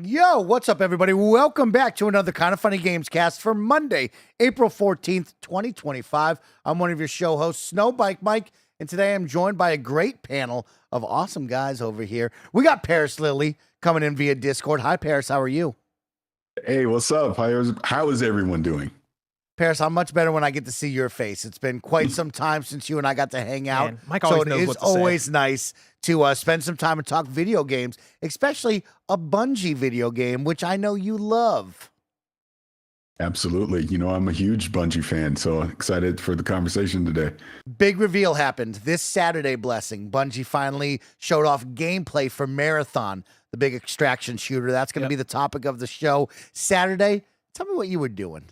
Yo, what's up, everybody? Welcome back to another Kind of Funny Gamescast for Monday, April 14th, 2025. I'm one of your show hosts, Snowbike Mike, and today I'm joined by a great panel of awesome guys over here. We got Paris Lilly coming in via Discord. Hi, Paris. How are you? Hey, what's up? How is everyone doing? Paris, I'm much better when I get to see your face. It's been quite some time since you and I got to hang out. Man, Mike always knows what to say. Always nice to spend some time and talk video games, especially a Bungie video game, which I know you love. Absolutely. You know, I'm a huge Bungie fan, so excited for the conversation today. Big reveal happened this Saturday, Blessing. Bungie finally showed off gameplay for Marathon, the big extraction shooter. That's going to be the topic of the show Saturday. Tell me what you were doing.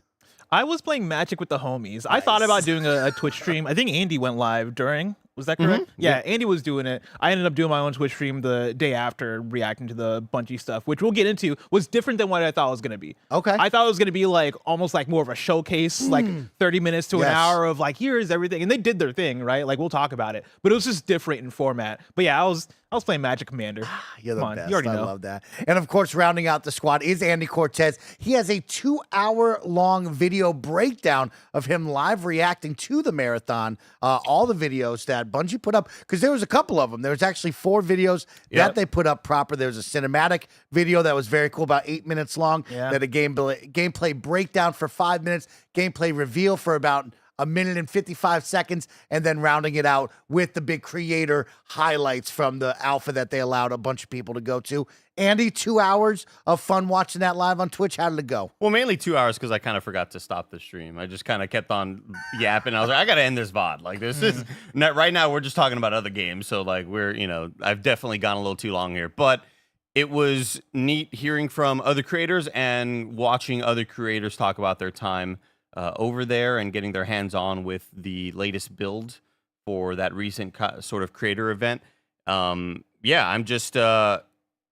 I was playing Magic with the homies. I thought about doing a Twitch stream. I think Andy went live during. Was that correct? Mm-hmm. Yeah, Andy was doing it. I ended up doing my own Twitch stream the day after, reacting to the Bungie stuff, which we'll get into, was different than what I thought it was going to be. Okay. I thought it was going to be like almost like more of a showcase, like 30 minutes to an hour of like, here's everything. And they did their thing, right? Like, we'll talk about it. But it was just different in format. But yeah, I was playing Magic Commander. You're the best. You already know. I love that. And of course, rounding out the squad is Andy Cortez. He has a 2-hour-long video breakdown of him live reacting to the marathon, all the videos that Bungie put up, because there was a couple of them. There was actually 4 videos that they put up proper. There was a cinematic video that was very cool, about 8 minutes long, that a gameplay breakdown for 5 minutes, gameplay reveal for about 1:55 seconds, and then rounding it out with the big creator highlights from the alpha that they allowed a bunch of people to go to. Andy, 2 hours of fun watching that live on Twitch. How did it go? Well, mainly 2 hours because I kind of forgot to stop the stream. I just kind of kept on yapping. I was like, I got to end this VOD. Like, this is right now we're just talking about other games. So, like, I've definitely gone a little too long here. But it was neat hearing from other creators and watching other creators talk about their time over there and getting their hands on with the latest build for that recent sort of creator event. I'm just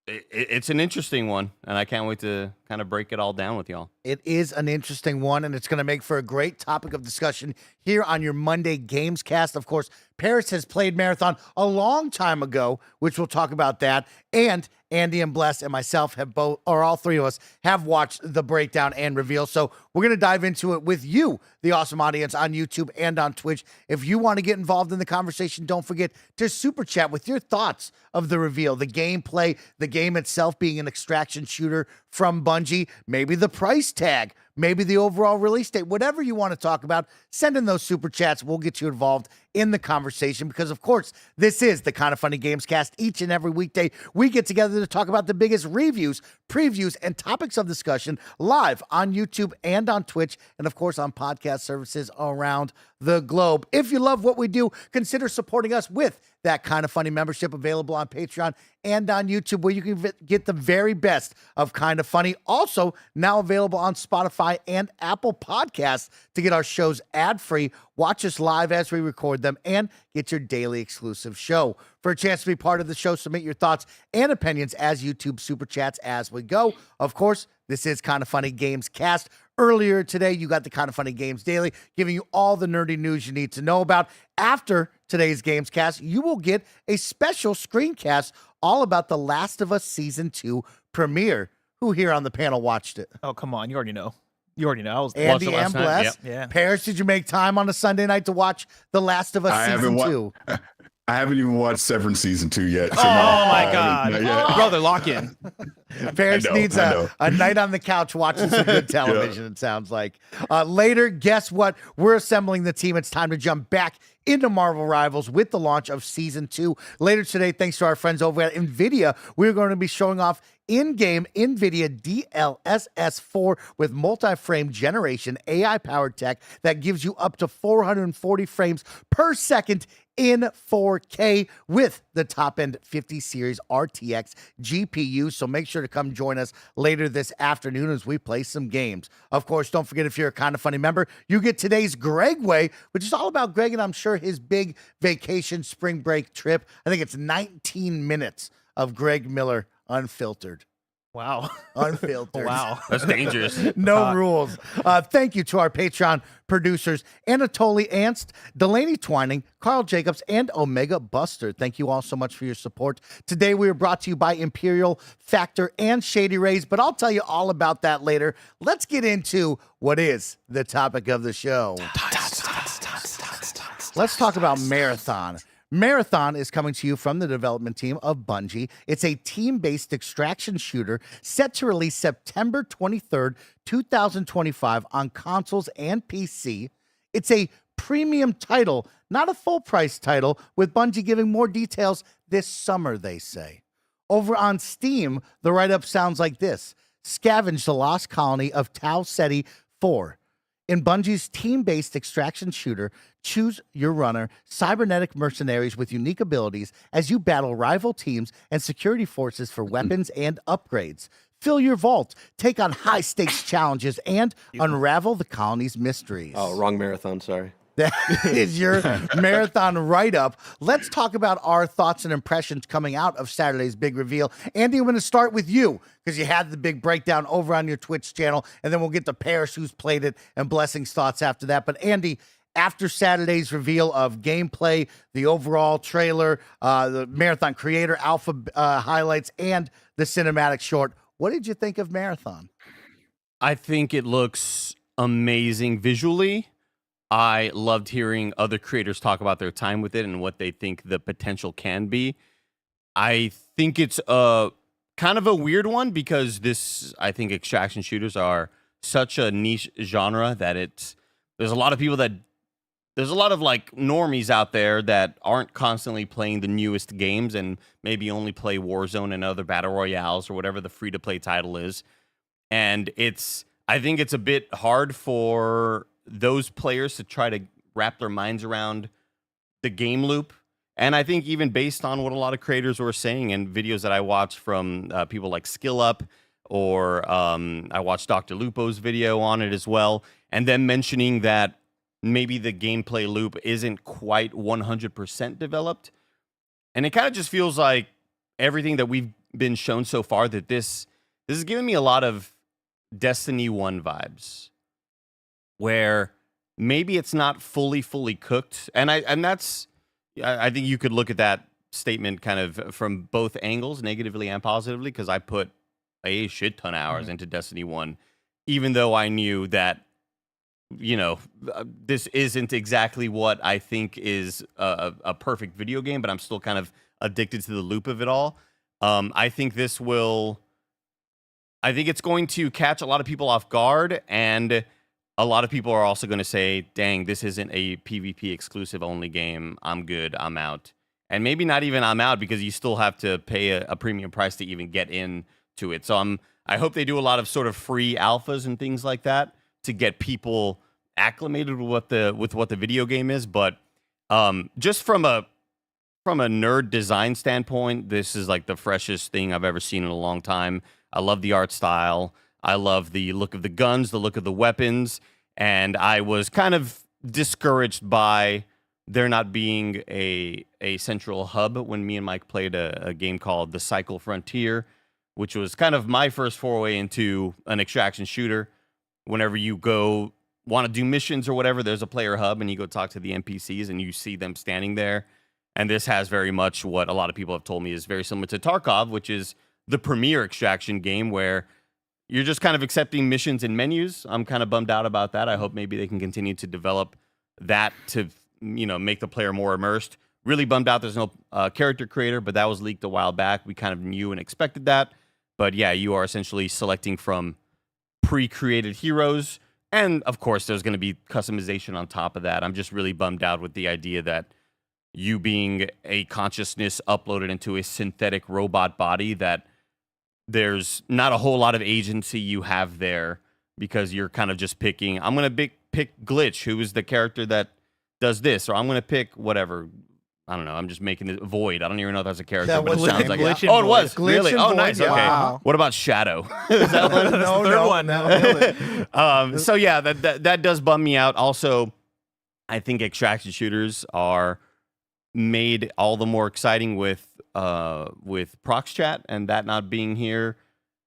it's an interesting one, and I can't wait to kind of break it all down with y'all. It is an interesting one, and it's going to make for a great topic of discussion here on your Monday Gamescast. Of course, Paris has played Marathon a long time ago, which we'll talk about that. And Andy and Bless and myself have both, or all three of us, have watched the breakdown and reveal. So we're going to dive into it with you, the awesome audience on YouTube and on Twitch. If you want to get involved in the conversation, don't forget to super chat with your thoughts of the reveal, the gameplay, the game itself being an extraction shooter from Bungie, maybe the price tag, maybe the overall release date, whatever you want to talk about, send in those super chats. We'll get you involved in the conversation because, of course, this is the Kind of Funny Gamescast. Each and every weekday, we get together to talk about the biggest reviews, previews, and topics of discussion live on YouTube and on Twitch, and, of course, on podcast services around the globe. If you love what we do, consider supporting us with that Kind of Funny membership available on Patreon and on YouTube, where you can get the very best of Kind of Funny. Also, now available on Spotify and Apple Podcasts to get our shows ad-free, watch us live as we record them, and get your daily exclusive show. For a chance to be part of the show, submit your thoughts and opinions as YouTube Super Chats as we go. Of course, this is Kind of Funny Gamescast. Earlier today, you got the Kind of Funny Games Daily, giving you all the nerdy news you need to know about. After today's Gamescast, you will get a special screencast all about The Last of Us Season 2 premiere. Who here on the panel watched it? Oh, come on. You already know. I was Andy and Bless. Yeah. Paris, did you make time on a Sunday night to watch The Last of Us Season 2? I haven't even watched Severance Season 2 yet. So my God. Brother, lock in. Paris needs a night on the couch watching some good television, it sounds like. Later, guess what? We're assembling the team. It's time to jump back into Marvel Rivals with the launch of Season 2. Later today, thanks to our friends over at NVIDIA, we're going to be showing off in-game NVIDIA DLSS 4 with multi-frame generation AI-powered tech that gives you up to 440 frames per second in 4K with the top-end 50 series RTX GPU. So make sure to come join us later this afternoon as we play some games. Of course, don't forget, if you're a Kind of Funny member, you get today's Greg Way, which is all about Greg and I'm sure his big vacation spring break trip. I think it's 19 minutes of Greg Miller unfiltered. Wow. Unfiltered. Wow. That's dangerous. No rules. Thank you to our Patreon producers, Anatoly Ernst, Delaney Twining, Carl Jacobs, and Omega Buster. Thank you all so much for your support. Today we are brought to you by Imperial, Factor, and Shady Rays, but I'll tell you all about that later. Let's get into what is the topic of the show. Let's talk about Marathon. Marathon is coming to you from the development team of Bungie. It's a team-based extraction shooter set to release September 23rd, 2025 on consoles and PC. It's a premium title, not a full-price title, with Bungie giving more details this summer, they say. Over on Steam, the write-up sounds like this. Scavenge the lost colony of Tau Ceti 4. In Bungie's team-based extraction shooter, choose your runner, cybernetic mercenaries with unique abilities as you battle rival teams and security forces for weapons and upgrades. Fill your vault, take on high-stakes challenges, and unravel the colony's mysteries. Oh, wrong marathon, sorry. That is your Marathon write-up. Let's talk about our thoughts and impressions coming out of Saturday's big reveal. Andy, I'm going to start with you because you had the big breakdown over on your Twitch channel, and then we'll get to Paris, who's played it, and Blessing's thoughts after that. But Andy, after Saturday's reveal of gameplay, the overall trailer, the Marathon creator alpha highlights, and the cinematic short, what did you think of Marathon? I think it looks amazing visually. I loved hearing other creators talk about their time with it and what they think the potential can be. I think it's a kind of a weird one because I think extraction shooters are such a niche genre that there's a lot of people there's a lot of like normies out there that aren't constantly playing the newest games and maybe only play Warzone and other battle royales or whatever the free to play title is. And I think it's a bit hard for those players to try to wrap their minds around the game loop. And I think even based on what a lot of creators were saying and videos that I watched from people like Skill Up, or I watched Dr. Lupo's video on it as well, and them mentioning that maybe the gameplay loop isn't quite 100% developed. And it kind of just feels like everything that we've been shown so far, that this is giving me a lot of Destiny 1 vibes, where maybe it's not fully cooked. And I think you could look at that statement kind of from both angles, negatively and positively, because I put a shit ton of hours into Destiny 1, even though I knew that, this isn't exactly what I think is a perfect video game, but I'm still kind of addicted to the loop of it all. I think it's going to catch a lot of people off guard, and a lot of people are also going to say, dang, this isn't a PvP exclusive only game. I'm good. I'm out. And maybe not even I'm out, because you still have to pay a premium price to even get into it. So I hope they do a lot of sort of free alphas and things like that to get people acclimated with what the video game is. But just from a nerd design standpoint, this is like the freshest thing I've ever seen in a long time. I love the art style. I love the look of the guns, the look of the weapons, and I was kind of discouraged by there not being a central hub when me and Mike played a game called The Cycle Frontier, which was kind of my first foray into an extraction shooter. Whenever you go want to do missions or whatever, there's a player hub, and you go talk to the NPCs, and you see them standing there. And this has very much what a lot of people have told me is very similar to Tarkov, which is the premier extraction game where you're just kind of accepting missions and menus. I'm kind of bummed out about that. I hope maybe they can continue to develop that to, make the player more immersed. Really bummed out there's no character creator, but that was leaked a while back. We kind of knew and expected that. But yeah, you are essentially selecting from pre-created heroes. And of course, there's going to be customization on top of that. I'm just really bummed out with the idea that you being a consciousness uploaded into a synthetic robot body, that there's not a whole lot of agency you have there, because you're kind of just picking, I'm going to pick Glitch, who is the character that does this, or I'm going to pick whatever. I don't know. I'm just making it Void. I don't even know if that's a character, That but it was sounds it. like Glitch it. and Oh, it was. Void. Really? Glitch Oh, and nice. Void, Okay. yeah. What about Shadow? Is that one? No, Third no, one. no. So yeah, that does bum me out. Also, I think extraction shooters are made all the more exciting with prox chat, and that not being here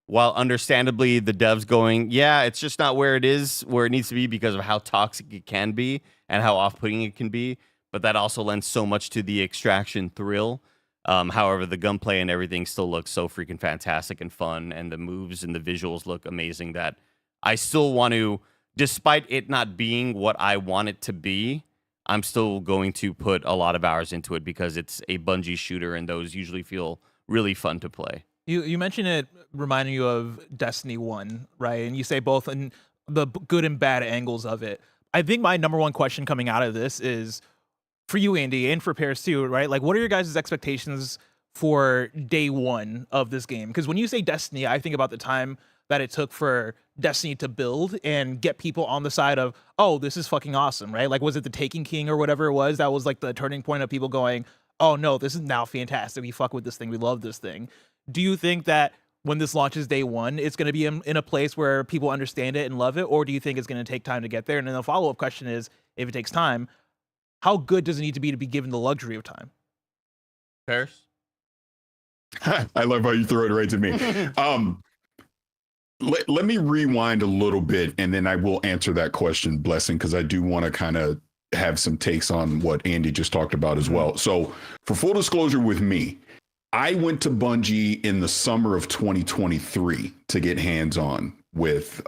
while understandably the devs going, yeah, it's just not where it is, where it needs to be because of how toxic it can be and how off-putting it can be. But that also lends so much to the extraction thrill. However, the gunplay and everything still looks so freaking fantastic and fun, and the moves and the visuals look amazing that I still want to, despite it not being what I want it to be, I'm still going to put a lot of hours into it because it's a Bungie shooter, and those usually feel really fun to play. You mentioned it reminding you of Destiny 1, right? And you say both in the good and bad angles of it. I think my number one question coming out of this is for you, Andy, and for Paris too, right? Like, what are your guys' expectations for day one of this game? Because when you say Destiny, I think about the time that it took for Destiny to build and get people on the side of, oh, this is fucking awesome, right? Like, was it the Taken King or whatever it was? That was like the turning point of people going, oh no, this is now fantastic. We fuck with this thing. We love this thing. Do you think that when this launches day one, it's going to be in a place where people understand it and love it? Or do you think it's going to take time to get there? And then the follow-up question is, if it takes time, how good does it need to be given the luxury of time? Paris? I love how you throw it right to me. Let me rewind a little bit, and then I will answer that question, Blessing, because I do want to kind of have some takes on what Andy just talked about as well. So for full disclosure with me, I went to Bungie in the summer of 2023 to get hands-on with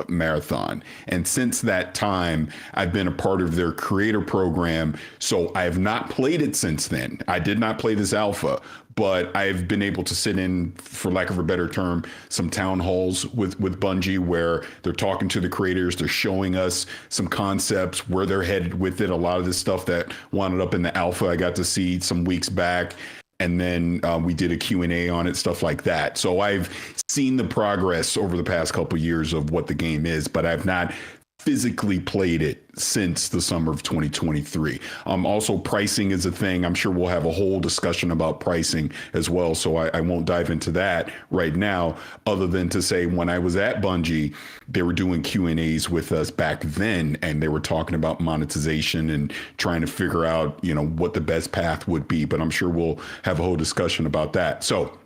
Marathon. And since that time, I've been a part of their creator program. So I have not played it since then. I did not play this alpha, but I've been able to sit in, for lack of a better term, some town halls with Bungie where they're talking to the creators. They're showing us some concepts, where they're headed with it. A lot of this stuff that wound up in the alpha, I got to see some weeks back. And then we did a Q&A on it, stuff like that. So I've seen the progress over the past couple of years of what the game is, but I've not physically played it since the summer of 2023. Also, pricing is a thing. I'm sure we'll have a whole discussion about pricing as well. So I won't dive into that right now, other than to say when I was at Bungie, they were doing Q&As with us back then, and they were talking about monetization and trying to figure out, you know, what the best path would be. But I'm sure we'll have a whole discussion about that. So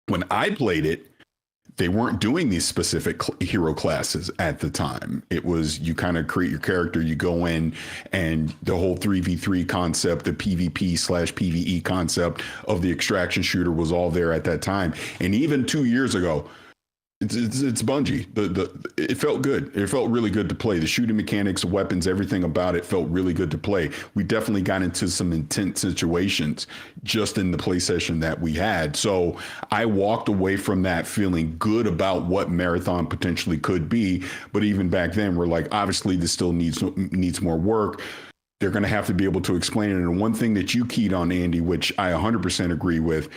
when I played it, they weren't doing these specific hero classes at the time. It was, you kind of create your character, you go in, and the whole 3v3 concept, the PvP/PvE concept of the extraction shooter was all there at that time. And even 2 years ago, it's Bungie. It felt good. It felt really good to play. The shooting mechanics, weapons, everything about it felt really good to play. We definitely got into some intense situations just in the play session that we had. So I walked away from that feeling good about what Marathon potentially could be. But even back then, we're like, obviously, this still needs more work. They're going to have to be able to explain it. And one thing that you keyed on, Andy, which I 100% agree with,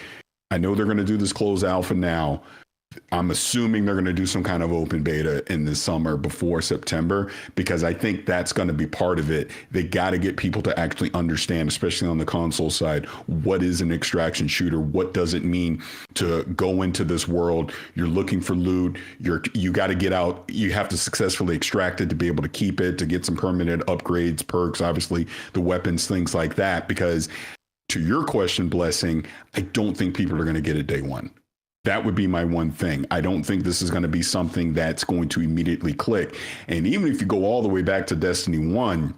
I know they're going to do this closed alpha now. I'm assuming they're going to do some kind of open beta in the summer before September, because I think that's going to be part of it. They got to get people to actually understand, especially on the console side, what is an extraction shooter? What does it mean to go into this world? You're looking for loot. You got to get out. You have to successfully extract it to be able to keep it, to get some permanent upgrades, perks, obviously the weapons, things like that. Because to your question, Blessing, I don't think people are going to get it day one. That would be my one thing. I don't think this is going to be something that's going to immediately click. And even if you go all the way back to Destiny 1,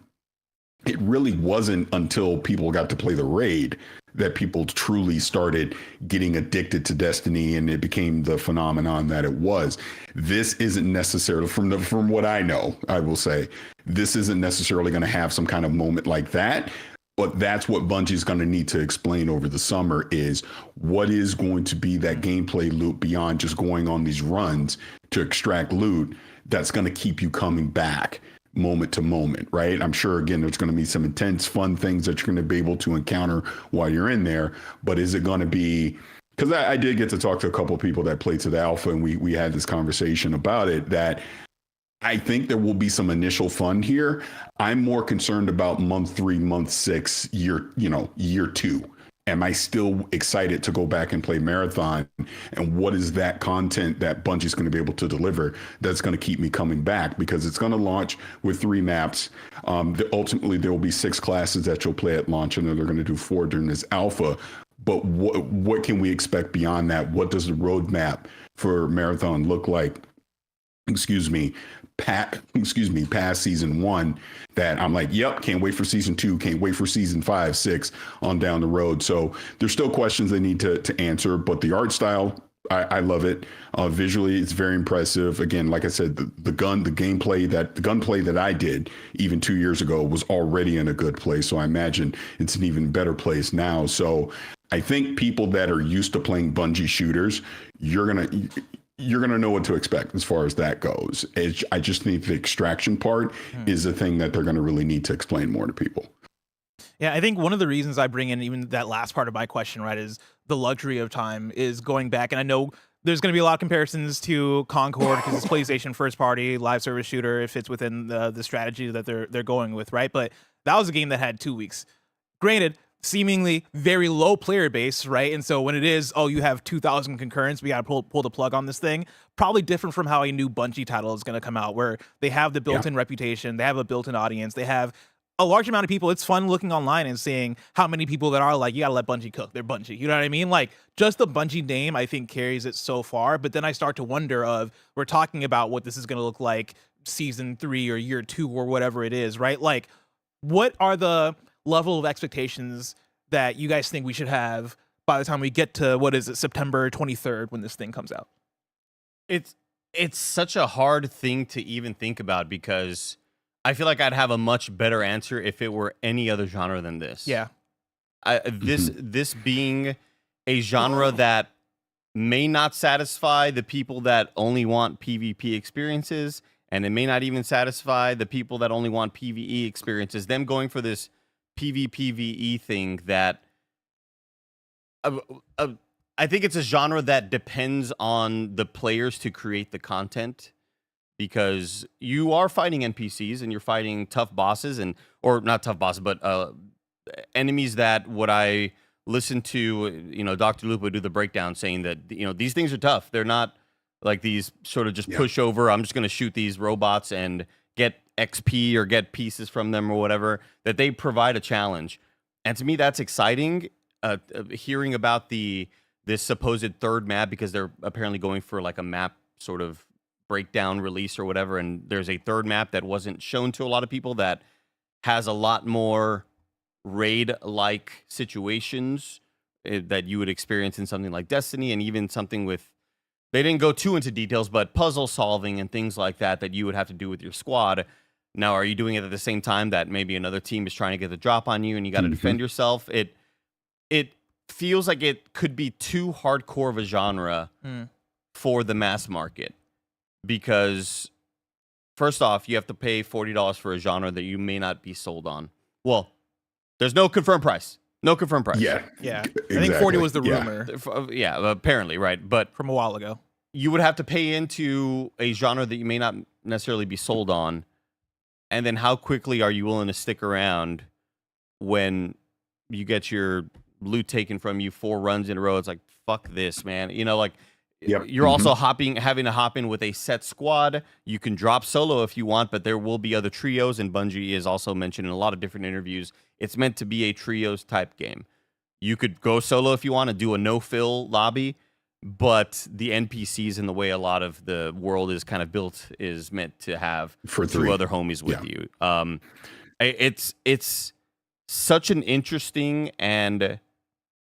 it really wasn't until people got to play the raid that people truly started getting addicted to Destiny, and it became the phenomenon that it was. This isn't necessarily, from what I know, I will say, this isn't necessarily going to have some kind of moment like that. But that's what Bungie's going to need to explain over the summer, is what is going to be that gameplay loop beyond just going on these runs to extract loot that's going to keep you coming back moment to moment, right? I'm sure, again, there's going to be some intense, fun things that you're going to be able to encounter while you're in there. But is it going to be, because I did get to talk to a couple of people that played to the alpha, and we had this conversation about it, that I think there will be some initial fun here. I'm more concerned about month 3, month 6, year 2. Am I still excited to go back and play Marathon? And what is that content that Bungie's going to be able to deliver that's going to keep me coming back? Because it's going to launch with 3 maps. Ultimately, there will be 6 classes that you'll play at launch, and then they're going to do 4 during this alpha. But what can we expect beyond that? What does the roadmap for Marathon look like, past season 1, that I'm like, yep, can't wait for season 2, can't wait for season 5, 6 on down the road. So there's still questions they need to answer, but the art style, I love it. Visually, it's very impressive. Again, like I said, the gunplay that I did even 2 years ago was already in a good place. So I imagine it's an even better place now. So I think people that are used to playing Bungie shooters, you're gonna know what to expect as far as that goes. I just think the extraction part is the thing that they're gonna really need to explain more to people. Yeah, I think one of the reasons I bring in even that last part of my question, right, is the luxury of time, is going back. And I know there's going to be a lot of comparisons to Concord because it's PlayStation first party live service shooter. It fits within the strategy that they're going with, right? But that was a game that had 2 weeks. Granted, seemingly very low player base, right? And so when it is, oh, you have 2,000 concurrents, we got to pull the plug on this thing, probably different from how a new Bungie title is going to come out, where they have the built-in reputation, they have a built-in audience, they have a large amount of people. It's fun looking online and seeing how many people that are like, you gotta let Bungie cook. They're Bungie. You know what I mean? Like, just the Bungie name, I think, carries it so far. But then I start to wonder we're talking about what this is going to look like season 3 or year 2 or whatever it is, right? Like, what are the level of expectations that you guys think we should have by the time we get to, what is it, September 23rd when this thing comes out? It's such a hard thing to even think about, because I feel like I'd have a much better answer if it were any other genre than this. Yeah. This being a genre that may not satisfy the people that only want PvP experiences, and it may not even satisfy the people that only want PvE experiences. Them going for this PvPvE thing that I think it's a genre that depends on the players to create the content, because you are fighting NPCs and you're fighting tough bosses, or not tough bosses, but enemies that what I listened to, Dr. Lupo do the breakdown saying that, these things are tough. They're not like these sort of just push over, I'm just going to shoot these robots and get XP or get pieces from them or whatever, that they provide a challenge. And to me, that's exciting. Hearing about this supposed third map, because they're apparently going for like a map sort of breakdown release or whatever, and there's a third map that wasn't shown to a lot of people that has a lot more raid-like situations that you would experience in something like Destiny, and even something with, they didn't go too into details, but puzzle solving and things like that you would have to do with your squad. Now, are you doing it at the same time that maybe another team is trying to get the drop on you and you got to defend yourself? It feels like it could be too hardcore of a genre for the mass market. Because first off, you have to pay $40 for a genre that you may not be sold on. Well, there's no confirmed price. No confirmed price. Yeah. Exactly. I think 40 was the rumor. Yeah, apparently, right? But from a while ago, you would have to pay into a genre that you may not necessarily be sold on. And then how quickly are you willing to stick around when you get your loot taken from you 4 runs in a row? It's like, fuck this, man. You're also having to hop in with a set squad. You can drop solo if you want, but there will be other trios, and Bungie is also mentioned in a lot of different interviews. It's meant to be a trios type game. You could go solo if you want to do a no-fill lobby, but the NPCs and the way a lot of the world is kind of built is meant to have for 2 3 other homies with you. It's such an interesting, and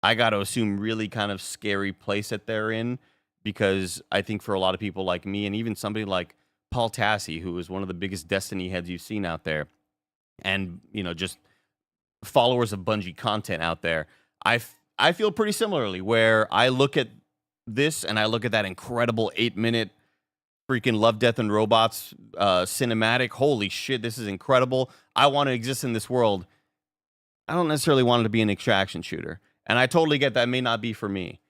I got to assume really kind of scary place that they're in. Because I think for a lot of people like me, and even somebody like Paul Tassi, who is one of the biggest Destiny heads you've seen out there, and just followers of Bungie content out there, I feel pretty similarly, where I look at this and I look at that incredible 8-minute freaking Love, Death, and Robots cinematic. Holy shit, this is incredible. I want to exist in this world. I don't necessarily want it to be an extraction shooter. And I totally get that may not be for me.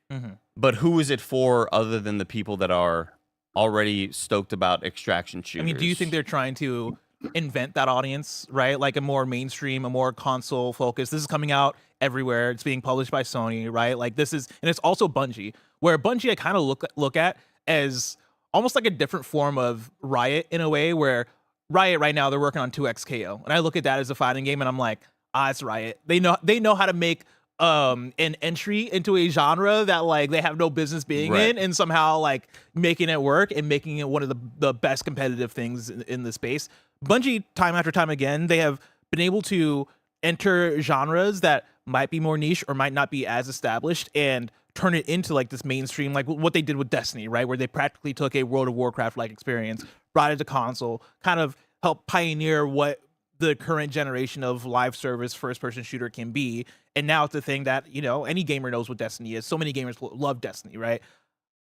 But who is it for other than the people that are already stoked about extraction shooters? I mean, do you think they're trying to invent that audience, right? Like a more mainstream, a more console focused. This is coming out everywhere. It's being published by Sony, right? Like this is, and it's also Bungie, where Bungie I kind of look at as almost like a different form of Riot in a way, where Riot right now, they're working on 2XKO. And I look at that as a fighting game and I'm like, it's Riot. They know how to make an entry into a genre that like they have no business being Right. in, and somehow like making it work and making it one of the best competitive things in the space. Bungie, time after time again, they have been able to enter genres that might be more niche or might not be as established and turn it into like this mainstream, like what they did with Destiny, right? Where they practically took a World of Warcraft like experience, brought it to console, kind of helped pioneer what the current generation of live service first person shooter can be. And now it's a thing that, you know, any gamer knows what Destiny is. So many gamers love Destiny, right?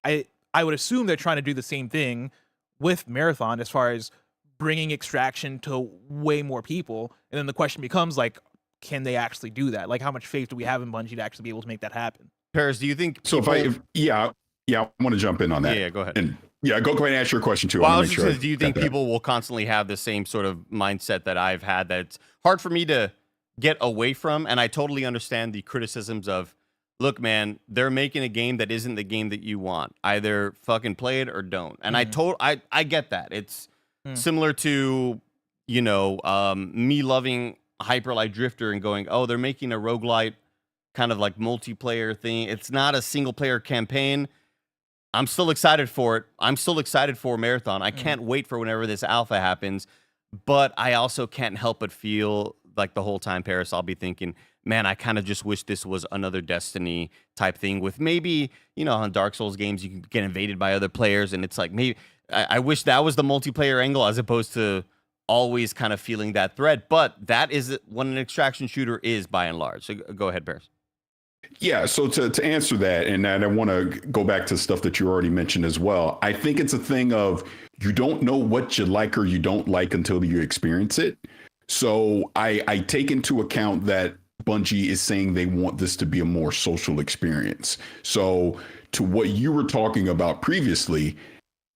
I would assume they're trying to do the same thing with Marathon as far as bringing extraction to way more people. And then the question becomes like, can they actually do that? Like, how much faith do we have in Bungie to actually be able to make that happen? Paris, do you think So people... I want to jump in on that. Yeah, go ahead. And go ahead and ask your question too. Well, I wanna was make just sure saying, do you think got that. people will constantly have the same sort of mindset that I've had, that it's hard for me to get away from? And I totally understand the criticisms of, look, man, they're making a game that isn't the game that you want. Either fucking play it or don't. And I get that. It's similar to, you know, me loving Hyper Light Drifter and going, oh, they're making a roguelite kind of like multiplayer thing. It's not a single player campaign. I'm still excited for it. I'm still excited for Marathon. I can't wait for whenever this alpha happens. But I also can't help but feel like the whole time, Paris, I'll be thinking, man, I kind of just wish this was another Destiny type thing with maybe, you know, on Dark Souls games, you can get invaded by other players. And it's like, maybe I wish that was the multiplayer angle as opposed to always kind of feeling that threat. But that is what an extraction shooter is by and large. So go ahead, Paris. Yeah, so to answer that, and I want to go back to stuff that you already mentioned as well. I think it's a thing of you don't know what you like or you don't like until you experience it. So I take into account that Bungie is saying they want this to be a more social experience. So to what you were talking about previously,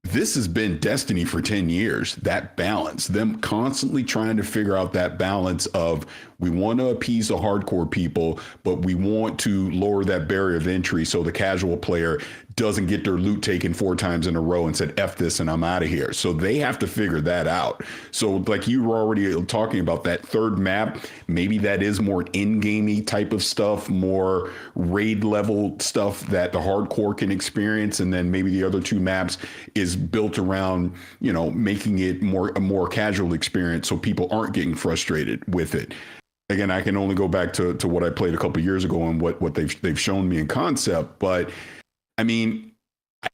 this has been Destiny for 10 years, that balance, them constantly trying to figure out that balance of we want to appease the hardcore people, but we want to lower that barrier of entry so the casual player doesn't get their loot taken 4 times in a row and said, F this and I'm out of here. So they have to figure that out. So like you were already talking about that third map, maybe that is more in-gamey type of stuff, more raid level stuff that the hardcore can experience. And then maybe the other 2 maps is built around, you know, making it a more casual experience so people aren't getting frustrated with it. Again, I can only go back to what I played a couple of years ago and what they've shown me in concept. But I mean,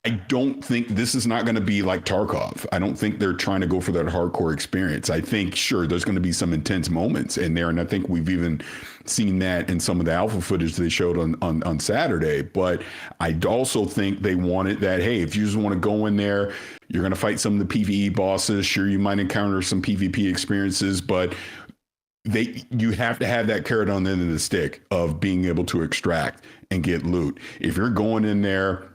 I don't think this is not going to be like Tarkov. I don't think they're trying to go for that hardcore experience. I think, sure, there's going to be some intense moments in there. And I think we've even seen that in some of the alpha footage they showed on Saturday. But I also think they wanted that, hey, if you just want to go in there, you're going to fight some of the PvE bosses. Sure, you might encounter some PvP experiences, but you have to have that carrot on the end of the stick of being able to extract and get loot. If you're going in there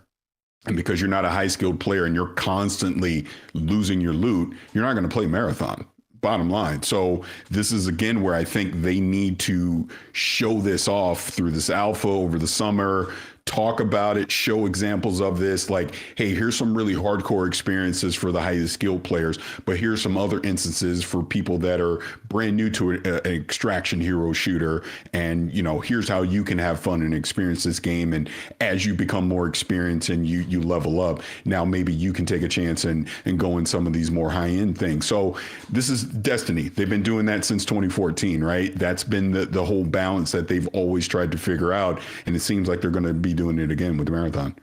and because you're not a high skilled player and you're constantly losing your loot, you're not going to play Marathon. Bottom line. So this is again where I think they need to show this off through this alpha over the summer, talk about it, show examples of this, like, hey, here's some really hardcore experiences for the highly skilled players, but here's some other instances for people that are brand new to an extraction hero shooter. And, you know, here's how you can have fun and experience this game. And as you become more experienced and you level up, now maybe you can take a chance and go in some of these more high end things. So this is Destiny. They've been doing that since 2014, right? That's been the whole balance that they've always tried to figure out. And it seems like they're going to be doing it again with the Marathon.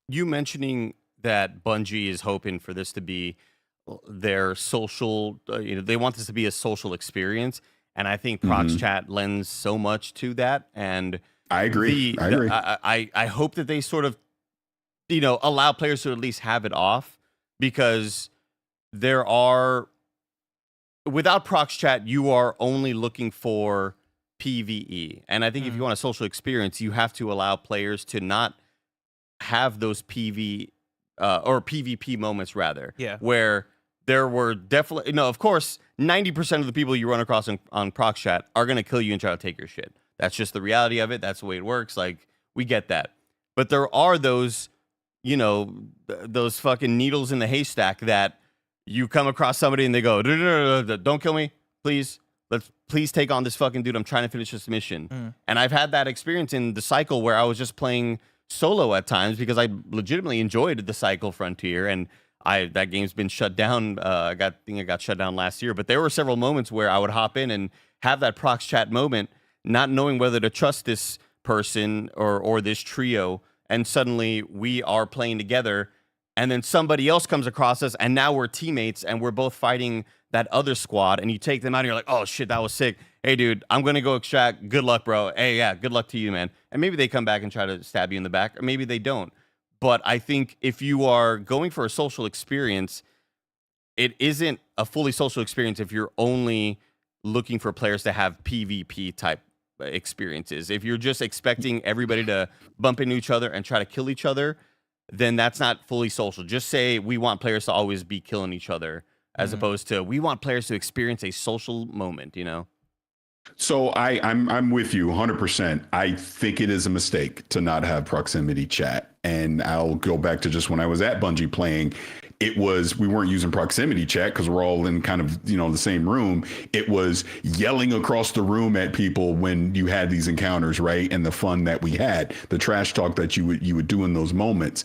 You mentioning that Bungie is hoping for this to be their social, you know, they want this to be a social experience. And I think Prox Chat lends so much to that. And I agree. I hope that they sort of, you know, allow players to at least have it off, because there are, without Prox Chat, you are only looking for PvE. And I think if you want a social experience, you have to allow players to not have those PvP moments, rather. Yeah. Where there were definitely, no, of course, 90% of the people you run across on Prox Chat are going to kill you and try to take your shit. That's just the reality of it. That's the way it works. Like, we get that. But there are those, you know, those fucking needles in the haystack that you come across somebody and they go, don't kill me, please. let's please take on this fucking dude. I'm trying to finish this mission. And I've had that experience in the cycle where I was just playing solo at times because I legitimately enjoyed the cycle Frontier, and that game's been shut down. I think it got shut down last year, but there were several moments where I would hop in and have that prox chat moment, not knowing whether to trust this person or this trio, and suddenly we are playing together, and then somebody else comes across us, and now we're teammates, and we're both fighting that other squad, and you take them out, and you're like, oh shit, that was sick. Hey, dude, I'm going to go extract. Good luck, bro. Hey, yeah, good luck to you, man. And maybe they come back and try to stab you in the back, or maybe they don't. But I think if you are going for a social experience, it isn't a fully social experience if you're only looking for players to have PvP type experiences. If you're just expecting everybody to bump into each other and try to kill each other, then that's not fully social. Just say we want players to always be killing each other, as opposed to we want players to experience a social moment, you know? So I'm with you 100%. I think it is a mistake to not have proximity chat. And I'll go back to just when I was at Bungie playing, we weren't using proximity chat because we're all in kind of, the same room. It was yelling across the room at people when you had these encounters, right? And the fun that we had, the trash talk that you would do in those moments.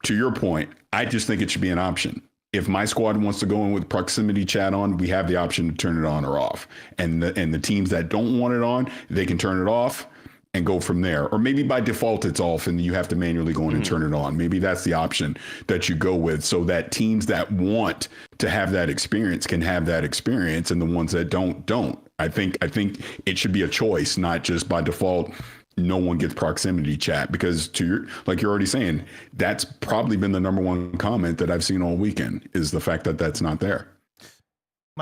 To your point, I just think it should be an option. If my squad wants to go in with proximity chat on, we have the option to turn it on or off. And the teams that don't want it on, they can turn it off and go from there. Or maybe by default it's off and you have to manually go in and turn it on. Maybe that's the option that you go with, so that teams that want to have that experience can have that experience, and the ones that don't. I think it should be a choice, not just by default no one gets proximity chat, because like you're already saying, that's probably been the number one comment that I've seen all weekend, is the fact that that's not there.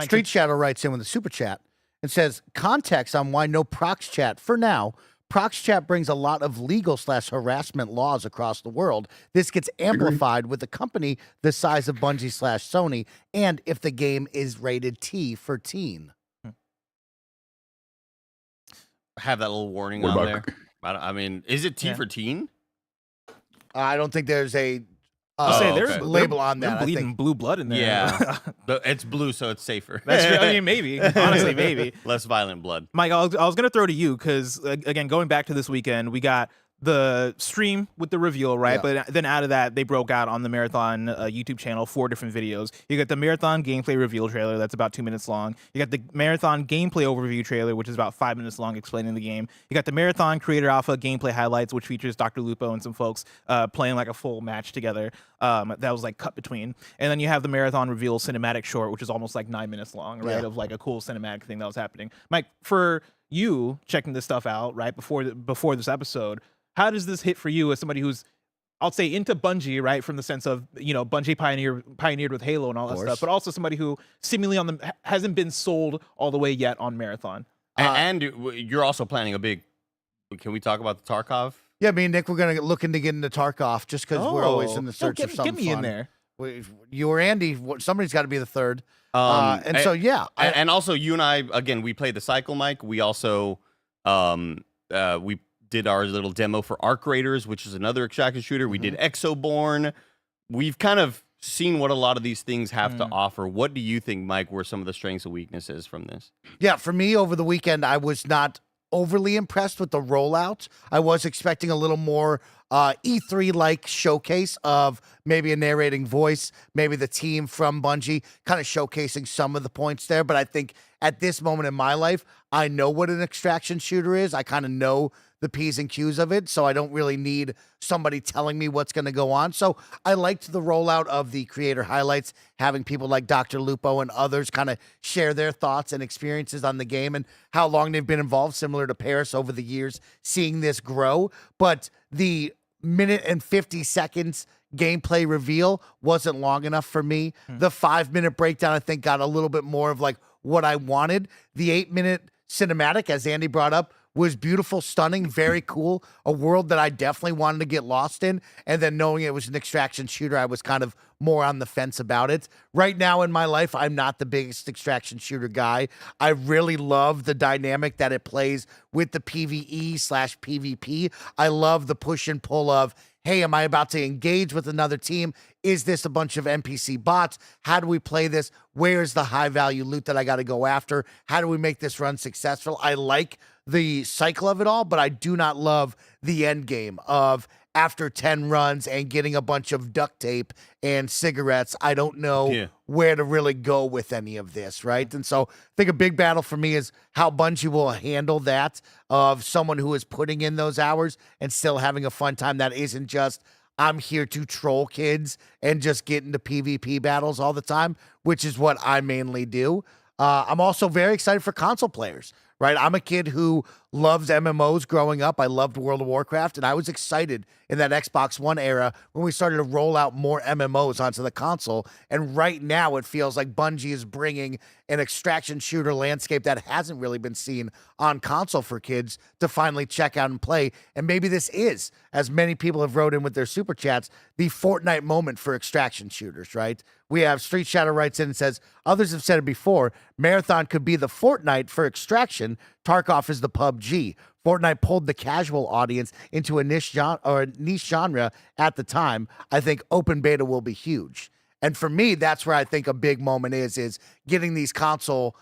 Street Shadow writes in with a super chat and says, context on why no prox chat for now. Prox chat brings a lot of legal/harassment laws across the world. This gets amplified with a company the size of Bungie/Sony, and if the game is rated T for teen. Have that little warning on there. I mean, is it T for teen? I don't think there's a there's label on that. They're bleeding blue blood in there. Yeah, it's blue, so it's safer. That's true. I mean, maybe. Honestly, maybe. Less violent blood. Mike, I was going to throw to you because, again, going back to this weekend, we got the stream with the reveal, right? Yeah. But then out of that, they broke out on the Marathon YouTube channel 4 different videos. You got the Marathon gameplay reveal trailer that's about 2 minutes long. You got the Marathon gameplay overview trailer, which is about 5 minutes long, explaining the game. You got the Marathon Creator Alpha gameplay highlights, which features Dr. Lupo and some folks playing like a full match together. That was like cut between. And then you have the Marathon reveal cinematic short, which is almost like 9 minutes long, right? Yeah. Of like a cool cinematic thing that was happening. Mike, for you checking this stuff out, right, before this episode, how does this hit for you as somebody who's, I'll say, into Bungie, right? From the sense of, Bungie pioneered with Halo and all that stuff, but also somebody who seemingly hasn't been sold all the way yet on Marathon. And you're also planning a big. Can we talk about the Tarkov? Yeah, me and Nick, we're looking to get into Tarkov just because we're always in the search of something Get me fun. in there. You or Andy, somebody's got to be the third. And also you and I, again, we played the cycle, Mike. We also we did our little demo for Arc Raiders, which is another extraction shooter. We did Exoborn. We've kind of seen what a lot of these things have to offer. What do you think, Mike, were some of the strengths and weaknesses from this? Yeah, for me, over the weekend, I was not overly impressed with the rollout. I was expecting a little more E3-like showcase of maybe a narrating voice, maybe the team from Bungie kind of showcasing some of the points there. But I think at this moment in my life, I know what an extraction shooter is. I kind of know the P's and Q's of it, so I don't really need somebody telling me what's going to go on. So I liked the rollout of the creator highlights, having people like Dr. Lupo and others kind of share their thoughts and experiences on the game and how long they've been involved, similar to Paris over the years, seeing this grow. But the minute and 50 seconds gameplay reveal wasn't long enough for me. The 5-minute breakdown, I think, got a little bit more of like what I wanted. The 8-minute cinematic, as Andy brought up, was beautiful, stunning, very cool. A world that I definitely wanted to get lost in. And then knowing it was an extraction shooter, I was kind of more on the fence about it. Right now in my life, I'm not the biggest extraction shooter guy. I really love the dynamic that it plays with the PvE/PvP. I love the push and pull of, hey, am I about to engage with another team? Is this a bunch of NPC bots? How do we play this? Where's the high value loot that I got to go after? How do we make this run successful? I like the cycle of it all, but I do not love the end game of after 10 runs and getting a bunch of duct tape and cigarettes. I don't know where to really go with any of this, right? And so I think a big battle for me is how Bungie will handle that, of someone who is putting in those hours and still having a fun time that isn't just, I'm here to troll kids and just get into PvP battles all the time, which is what I mainly do. I'm also very excited for console players, right? I'm a kid who loves MMOs growing up. I loved World of Warcraft, and I was excited in that Xbox One era when we started to roll out more MMOs onto the console. And right now it feels like Bungie is bringing an extraction shooter landscape that hasn't really been seen on console for kids to finally check out and play. And maybe this is, as many people have wrote in with their super chats, the Fortnite moment for extraction shooters, right? We have Street Shadow writes in and says, others have said it before, Marathon could be the Fortnite for extraction. Tarkov is the PUBG. Fortnite pulled the casual audience into a niche genre at the time. I think open beta will be huge. And for me, that's where I think a big moment is getting these console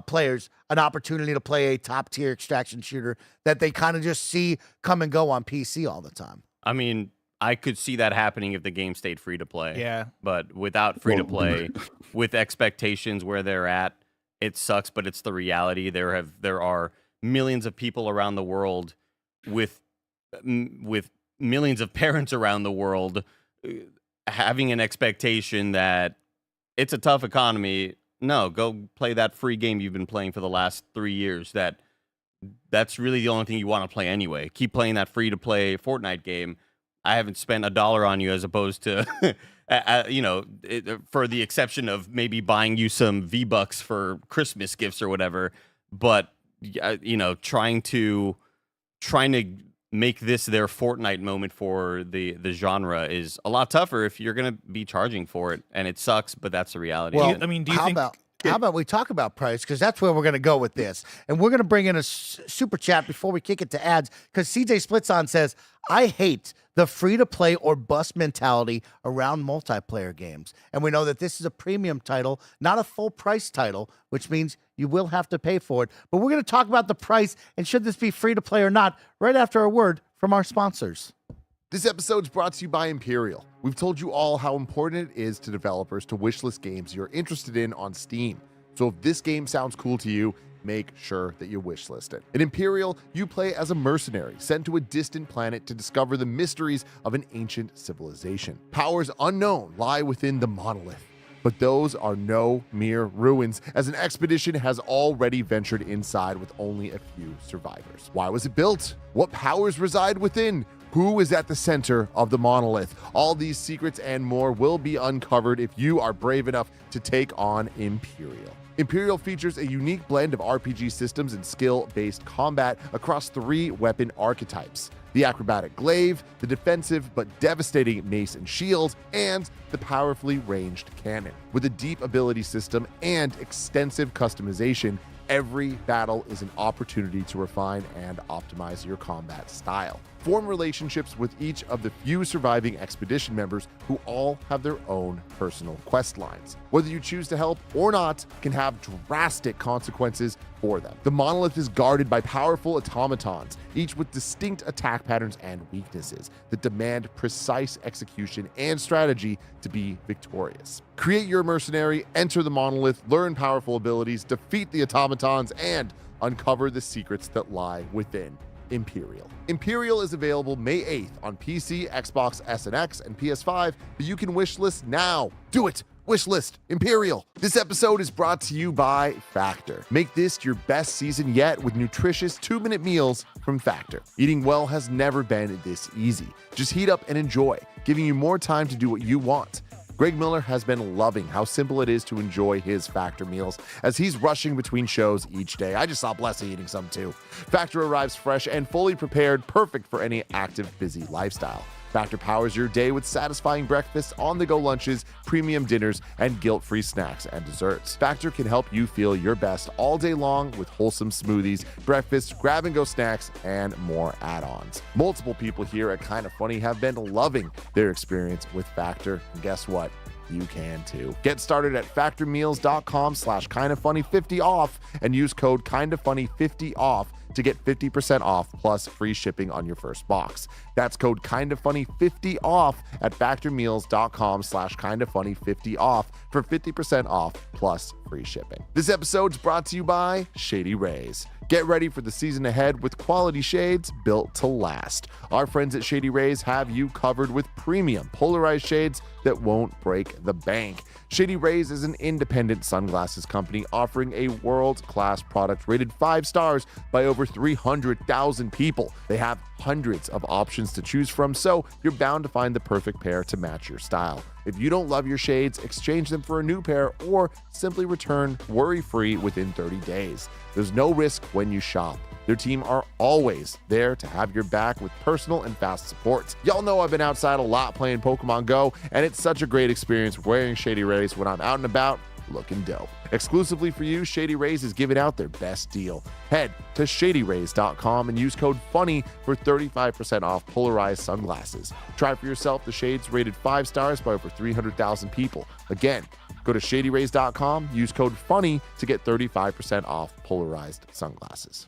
players an opportunity to play a top tier extraction shooter that they kind of just see come and go on PC all the time. I mean, I could see that happening if the game stayed free to play. Yeah. But without free to play, with expectations where they're at, it sucks, but it's the reality. There are millions of people around the world with millions of parents around the world having an expectation that it's a tough economy. No, go play that free game you've been playing for the last 3 years. That's really the only thing you want to play anyway. Keep playing that free to play Fortnite game. I haven't spent $1 on you, as opposed to, for the exception of maybe buying you some V-Bucks for Christmas gifts or whatever. But trying to make this their Fortnite moment for the genre is a lot tougher if you're gonna be charging for it, and it sucks, but that's the reality. Well, do you think? How about we talk about price? Because that's where we're going to go with this. And we're going to bring in a super chat before we kick it to ads. Because CJ Splitson says, I hate the free-to-play or bust mentality around multiplayer games. And we know that this is a premium title, not a full-price title, which means you will have to pay for it. But we're going to talk about the price and should this be free-to-play or not right after a word from our sponsors. This episode is brought to you by Imperial. We've told you all how important it is to developers to wishlist games you're interested in on Steam. So if this game sounds cool to you, make sure that you wishlist it. In Imperial, you play as a mercenary sent to a distant planet to discover the mysteries of an ancient civilization. Powers unknown lie within the monolith. But those are no mere ruins, as an expedition has already ventured inside with only a few survivors. Why was it built? What powers reside within? Who is at the center of the monolith? All these secrets and more will be uncovered if you are brave enough to take on Imperial. Imperial features a unique blend of RPG systems and skill-based combat across 3 weapon archetypes: the acrobatic glaive, the defensive but devastating mace and shield, and the powerfully ranged cannon. With a deep ability system and extensive customization, every battle is an opportunity to refine and optimize your combat style. Form relationships with each of the few surviving expedition members who all have their own personal quest lines. Whether you choose to help or not can have drastic consequences for them. The monolith is guarded by powerful automatons, each with distinct attack patterns and weaknesses that demand precise execution and strategy to be victorious. Create your mercenary, enter the monolith, learn powerful abilities, defeat the automatons, and uncover the secrets that lie within Imperial. Imperial is available May 8th on PC, Xbox S and X, and PS5, but you can wishlist now. Do it! Wishlist Imperial. This episode is brought to you by Factor. Make this your best season yet with nutritious 2-minute meals from Factor. Eating well has never been this easy. Just heat up and enjoy, giving you more time to do what you want. Greg Miller has been loving how simple it is to enjoy his Factor meals as he's rushing between shows each day. I just saw Blessy eating some too. Factor arrives fresh and fully prepared, perfect for any active, busy lifestyle. Factor powers your day with satisfying breakfasts, on-the-go lunches, premium dinners, and guilt-free snacks and desserts. Factor can help you feel your best all day long with wholesome smoothies, breakfast, grab-and-go snacks, and more add-ons. Multiple people here at Kinda Funny have been loving their experience with Factor, and guess what? You can too. Get started at factormeals.com/kindafunny50 off and use code kindafunny50 off to get 50% off plus free shipping on your first box. That's code kindafunny50 off at factormeals.com/kindafunny50 off for 50% off plus free shipping. This episode's brought to you by Shady Rays. Get ready for the season ahead with quality shades built to last. Our friends at Shady Rays have you covered with premium polarized shades that won't break the bank. Shady Rays is an independent sunglasses company offering a world-class product rated 5 stars by over 300,000 people. They have hundreds of options to choose from, so you're bound to find the perfect pair to match your style. If you don't love your shades, exchange them for a new pair or simply return worry-free within 30 days. There's no risk when you shop. Their team are always there to have your back with personal and fast support. Y'all know I've been outside a lot playing Pokemon Go, and it's such a great experience wearing Shady Rays when I'm out and about looking dope. Exclusively for you, Shady Rays is giving out their best deal. Head to shadyrays.com and use code FUNNY for 35% off polarized sunglasses. Try for yourself the shades rated 5 stars by over 300,000 people. Again, go to shadyrays.com, use code FUNNY to get 35% off polarized sunglasses.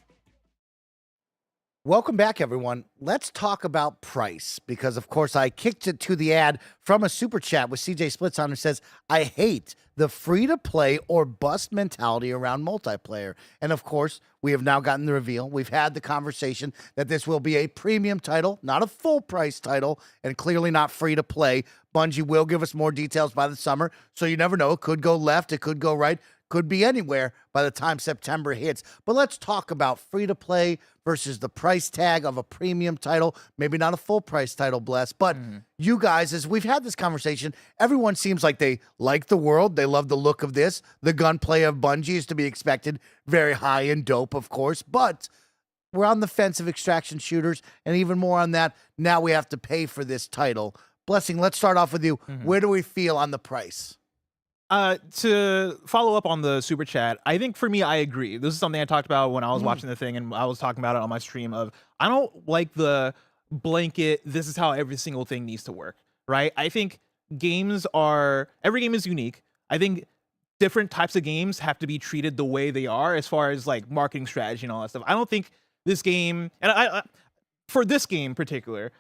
Welcome back, everyone. Let's talk about price because, of course, I kicked it to the ad from a super chat with CJ Splits on who says, I hate the free-to-play or bust mentality around multiplayer. And, of course, we have now gotten the reveal. We've had the conversation that this will be a premium title, not a full-price title, and clearly not free-to-play. Bungie will give us more details by the summer, so you never know. It could go left. It could go right. Could be anywhere by the time September hits. But let's talk about free-to-play versus the price tag of a premium title. Maybe not a full-price title, Bless. But you guys, as we've had this conversation, everyone seems like they like the world. They love the look of this. The gunplay of Bungie is to be expected. Very high and dope, of course. But we're on the fence of extraction shooters. And even more on that, now we have to pay for this title. Blessing, let's start off with you. Where do we feel on the price? To follow up on the super chat, I think for me, I agree. This is something I talked about when I was watching the thing, and I was talking about it on my stream of, I don't like the blanket, this is how every single thing needs to work, right? I think every game is unique. I think different types of games have to be treated the way they are as far as like marketing strategy and all that stuff. I don't think this game, and I for this game in particular,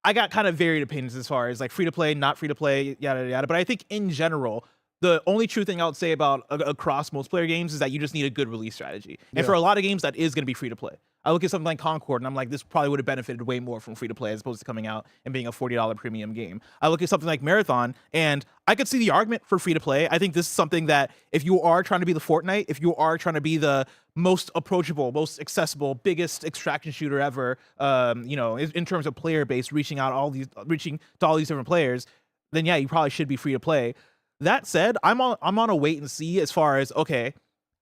I got kind of varied opinions as far as like free to play, not free to play, yada, yada. But I think in general, the only true thing I would say about across multiplayer games is that you just need a good release strategy. And for a lot of games, that is going to be free to play. I look at something like Concord and I'm like, this probably would have benefited way more from free to play as opposed to coming out and being a $40 premium game. I look at something like Marathon and I could see the argument for free to play. I think this is something that if you are trying to be the Fortnite, if you are trying to be the most approachable, most accessible, biggest extraction shooter ever, in terms of player base, reaching to all these different players, then yeah, you probably should be free to play. That said, I'm on a wait and see as far as, okay,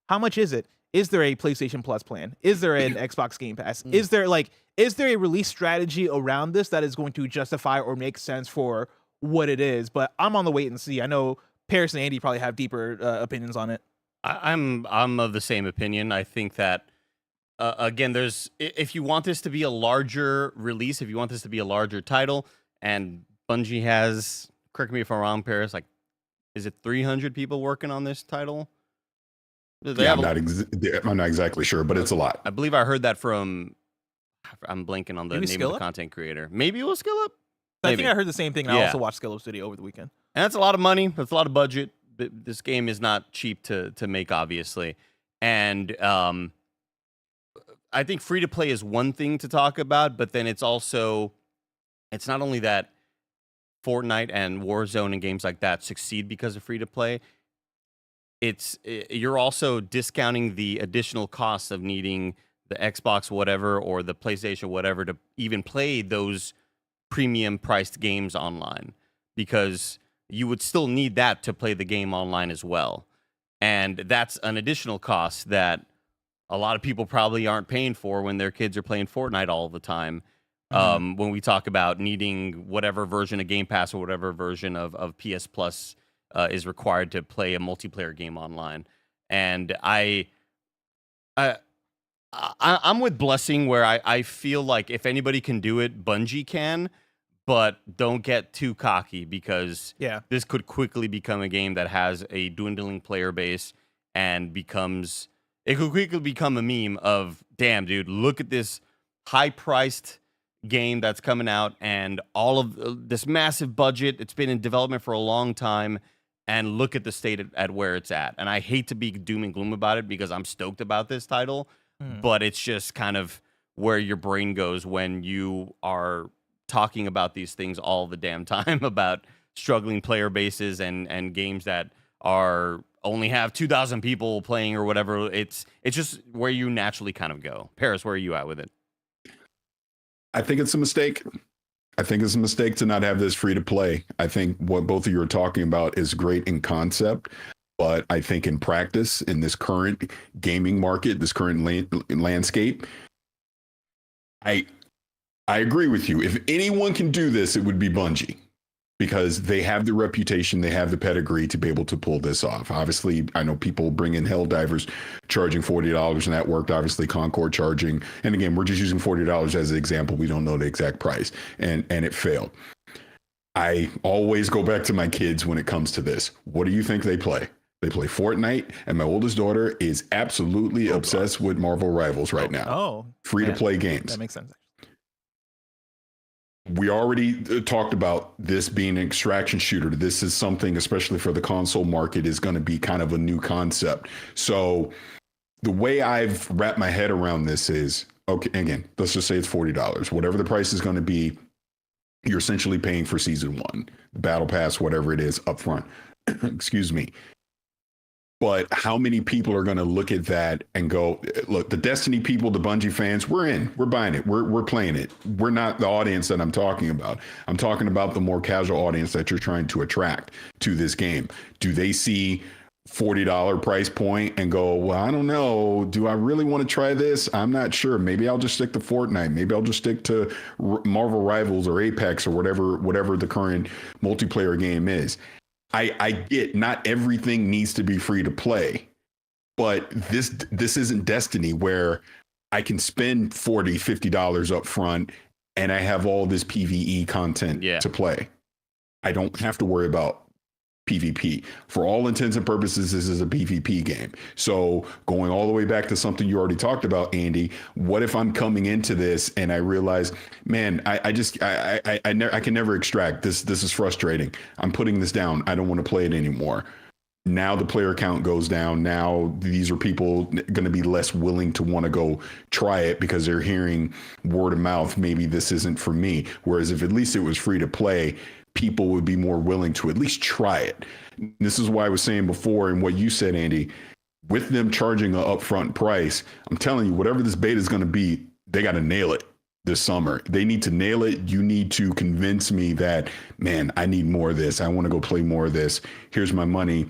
how much is it? Is there a PlayStation Plus plan? Is there an Xbox Game Pass? Is there a release strategy around this that is going to justify or make sense for what it is? But I'm on the wait and see. I know Paris and Andy probably have deeper opinions on it. I'm of the same opinion. I think that again, if you want this to be a larger release, if you want this to be a larger title, and Bungie has, correct me if I'm wrong, Paris, like, is it 300 people working on this title? I'm not exactly sure, but it's a lot. I believe I heard that from, I'm blanking on the Maybe name of the content creator. Maybe it was Skill Up? I think I heard the same thing. And I also watched Skill Up's video over the weekend. And that's a lot of money. That's a lot of budget. This game is not cheap to make, obviously. And I think free to play is one thing to talk about, but then it's not only that Fortnite and Warzone and games like that succeed because of free to play. You're also discounting the additional costs of needing the Xbox whatever or the PlayStation whatever to even play those premium priced games online, because you would still need that to play the game online as well. And that's an additional cost that a lot of people probably aren't paying for when their kids are playing Fortnite all the time. When we talk about needing whatever version of Game Pass or whatever version of PS Plus is required to play a multiplayer game online. And I'm with Blessing where I feel like if anybody can do it, Bungie can, but don't get too cocky because this could quickly become a game that has a dwindling player base and it could quickly become a meme of, damn, dude, look at this high-priced game that's coming out and all of this massive budget. It's been in development for a long time. And look at the state at where it's at. And I hate to be doom and gloom about it because I'm stoked about this title, but it's just kind of where your brain goes when you are talking about these things all the damn time about struggling player bases and games that are only have 2,000 people playing or whatever. It's just where you naturally kind of go. Paris, where are you at with it? I think it's a mistake. I think it's a mistake to not have this free to play. I think what both of you are talking about is great in concept, but I think in practice, in this current gaming market, this current landscape, I agree with you. If anyone can do this, it would be Bungie, because they have the reputation, they have the pedigree to be able to pull this off. Obviously, I know people bring in Helldivers charging $40 and that worked. Obviously, Concord charging. And again, we're just using $40 as an example. We don't know the exact price and it failed. I always go back to my kids when it comes to this. What do you think they play? They play Fortnite, and my oldest daughter is absolutely obsessed with Marvel Rivals right now. Oh, free to play games. That makes sense. We already talked about this being an extraction shooter. This is something, especially for the console market, is going to be kind of a new concept. So the way I've wrapped my head around this is, okay, again, let's just say it's $40. Whatever the price is going to be, you're essentially paying for season one, the battle pass, whatever it is up front. Excuse me. But how many people are going to look at that and go, look, the Destiny people, the Bungie fans, we're in, we're buying it, we're playing it. We're not the audience that I'm talking about. I'm talking about the more casual audience that you're trying to attract to this game. Do they see $40 price point and go, well, I don't know, do I really want to try this? I'm not sure. Maybe I'll just stick to Fortnite. Maybe I'll just stick to Marvel Rivals or Apex or whatever the current multiplayer game is. I get not everything needs to be free to play, but this isn't Destiny where I can spend $40, $50 up front and I have all this PvE content to play. I don't have to worry about PvP. For all intents and purposes, this is a PvP game. So going all the way back to something you already talked about, Andy, what if I'm coming into this and I realize, man, I can never extract this. This is frustrating. I'm putting this down. I don't want to play it anymore. Now the player count goes down. Now these are people going to be less willing to want to go try it because they're hearing word of mouth. Maybe this isn't for me. Whereas if at least it was free to play, people would be more willing to at least try it. This is why I was saying before, and what you said, Andy, with them charging an upfront price, I'm telling you, whatever this beta is going to be, they got to nail it this summer. They need to nail it. You need to convince me that, man, I need more of this. I want to go play more of this. Here's my money.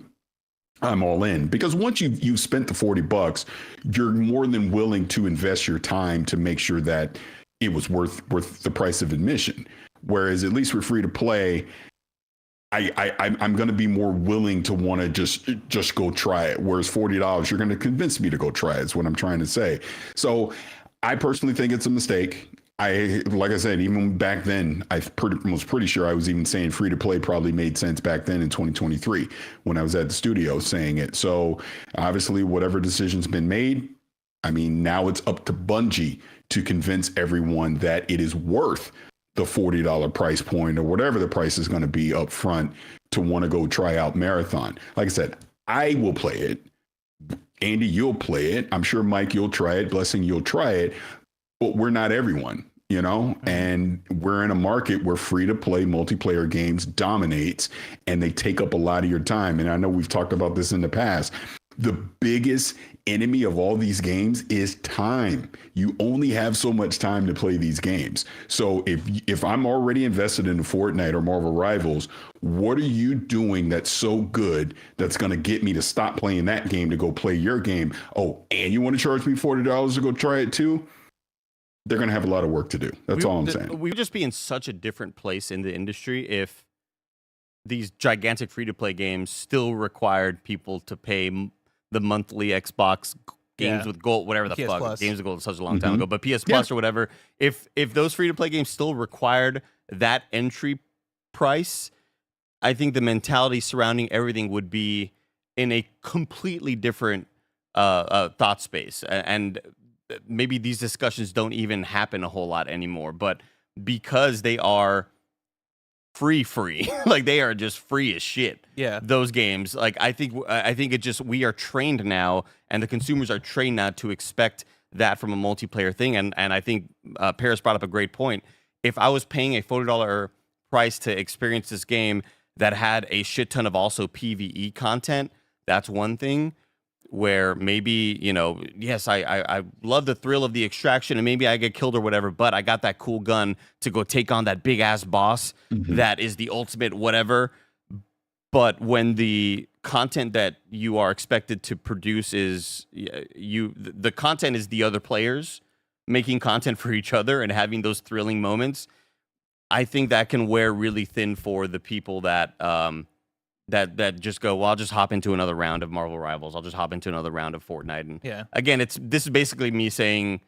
I'm all in. Because once you've spent the $40, you're more than willing to invest your time to make sure that it was worth the price of admission. Whereas at least we're free to play, I'm going to be more willing to want to just go try it. Whereas $40, you're going to convince me to go try it, is what I'm trying to say. So I personally think it's a mistake. Like I said, even back then, I was pretty sure I was even saying free to play probably made sense back then in 2023 when I was at the studio saying it. So obviously, whatever decision's been made, I mean, now it's up to Bungie to convince everyone that it is worth the $40 price point or whatever the price is going to be up front to want to go try out Marathon. Like I said, I will play it. Andy, you'll play it. I'm sure, Mike, you'll try it. Blessing, you'll try it. But we're not everyone, you know? And we're in a market where free to play multiplayer games dominates and they take up a lot of your time. And I know we've talked about this in the past. The biggest enemy of all these games is time. You only have so much time to play these games. So if I'm already invested in Fortnite or Marvel Rivals, what are you doing that's so good that's going to get me to stop playing that game to go play your game? Oh, and you want to charge me $40 to go try it too? they're going to have a lot of work to do. That's all I'm saying. We would just be in such a different place in the industry if these gigantic free-to-play games still required people to pay the monthly Xbox games with gold, whatever the PS fuck. Plus. Games with gold is such a long time ago, but PS Plus or whatever. If those free-to-play games still required that entry price, I think the mentality surrounding everything would be in a completely different thought space, and maybe these discussions don't even happen a whole lot anymore. But because they are free, like they are just free as shit. Yeah, those games, like I think it just, we are trained now, and the consumers are trained now to expect that from a multiplayer thing. And I think Paris brought up a great point. If I was paying a $40 price to experience this game that had a shit ton of also PvE content, that's one thing. Where maybe, yes, I love the thrill of the extraction, and maybe I get killed or whatever, but I got that cool gun to go take on that big ass boss that is the ultimate whatever. But when the content that you are expected to produce is the content is the other players making content for each other and having those thrilling moments, I think that can wear really thin for the people that that just go, well, I'll just hop into another round of Marvel Rivals. I'll just hop into another round of Fortnite. And again, this is basically me saying,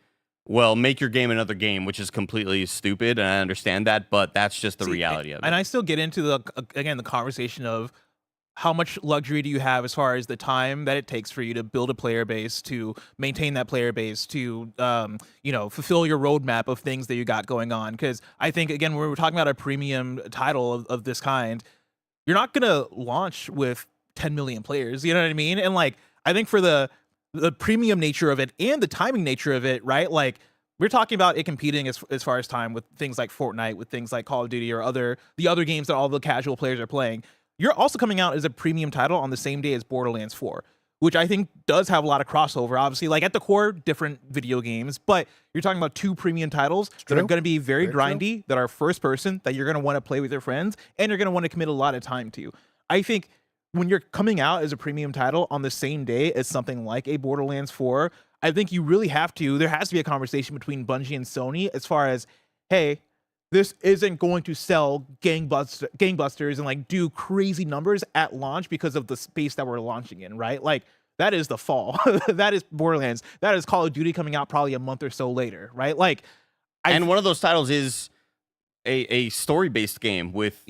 well, make your game another game, which is completely stupid, and I understand that, but that's just the reality of it. And I still get into the conversation of how much luxury do you have as far as the time that it takes for you to build a player base, to maintain that player base, to fulfill your roadmap of things that you got going on. Because I think, again, when we're talking about a premium title of this kind, you're not gonna launch with 10 million players, you know what I mean? And like, I think for the premium nature of it and the timing nature of it, right? Like, we're talking about it competing as far as time with things like Fortnite, with things like Call of Duty, or the other games that all the casual players are playing. You're also coming out as a premium title on the same day as Borderlands 4, which I think does have a lot of crossover. Obviously, like at the core, different video games, but you're talking about two premium titles that are going to be very grindy, that are first person, that you're going to want to play with your friends, and you're going to want to commit a lot of time to. I think when you're coming out as a premium title on the same day as something like a Borderlands 4, I think you really there has to be a conversation between Bungie and Sony as far as, hey, this isn't going to sell gangbusters and like do crazy numbers at launch because of the space that we're launching in, right? Like, that is the fall. That is Borderlands. That is Call of Duty coming out probably a month or so later, right? Like, and one of those titles is a story-based game with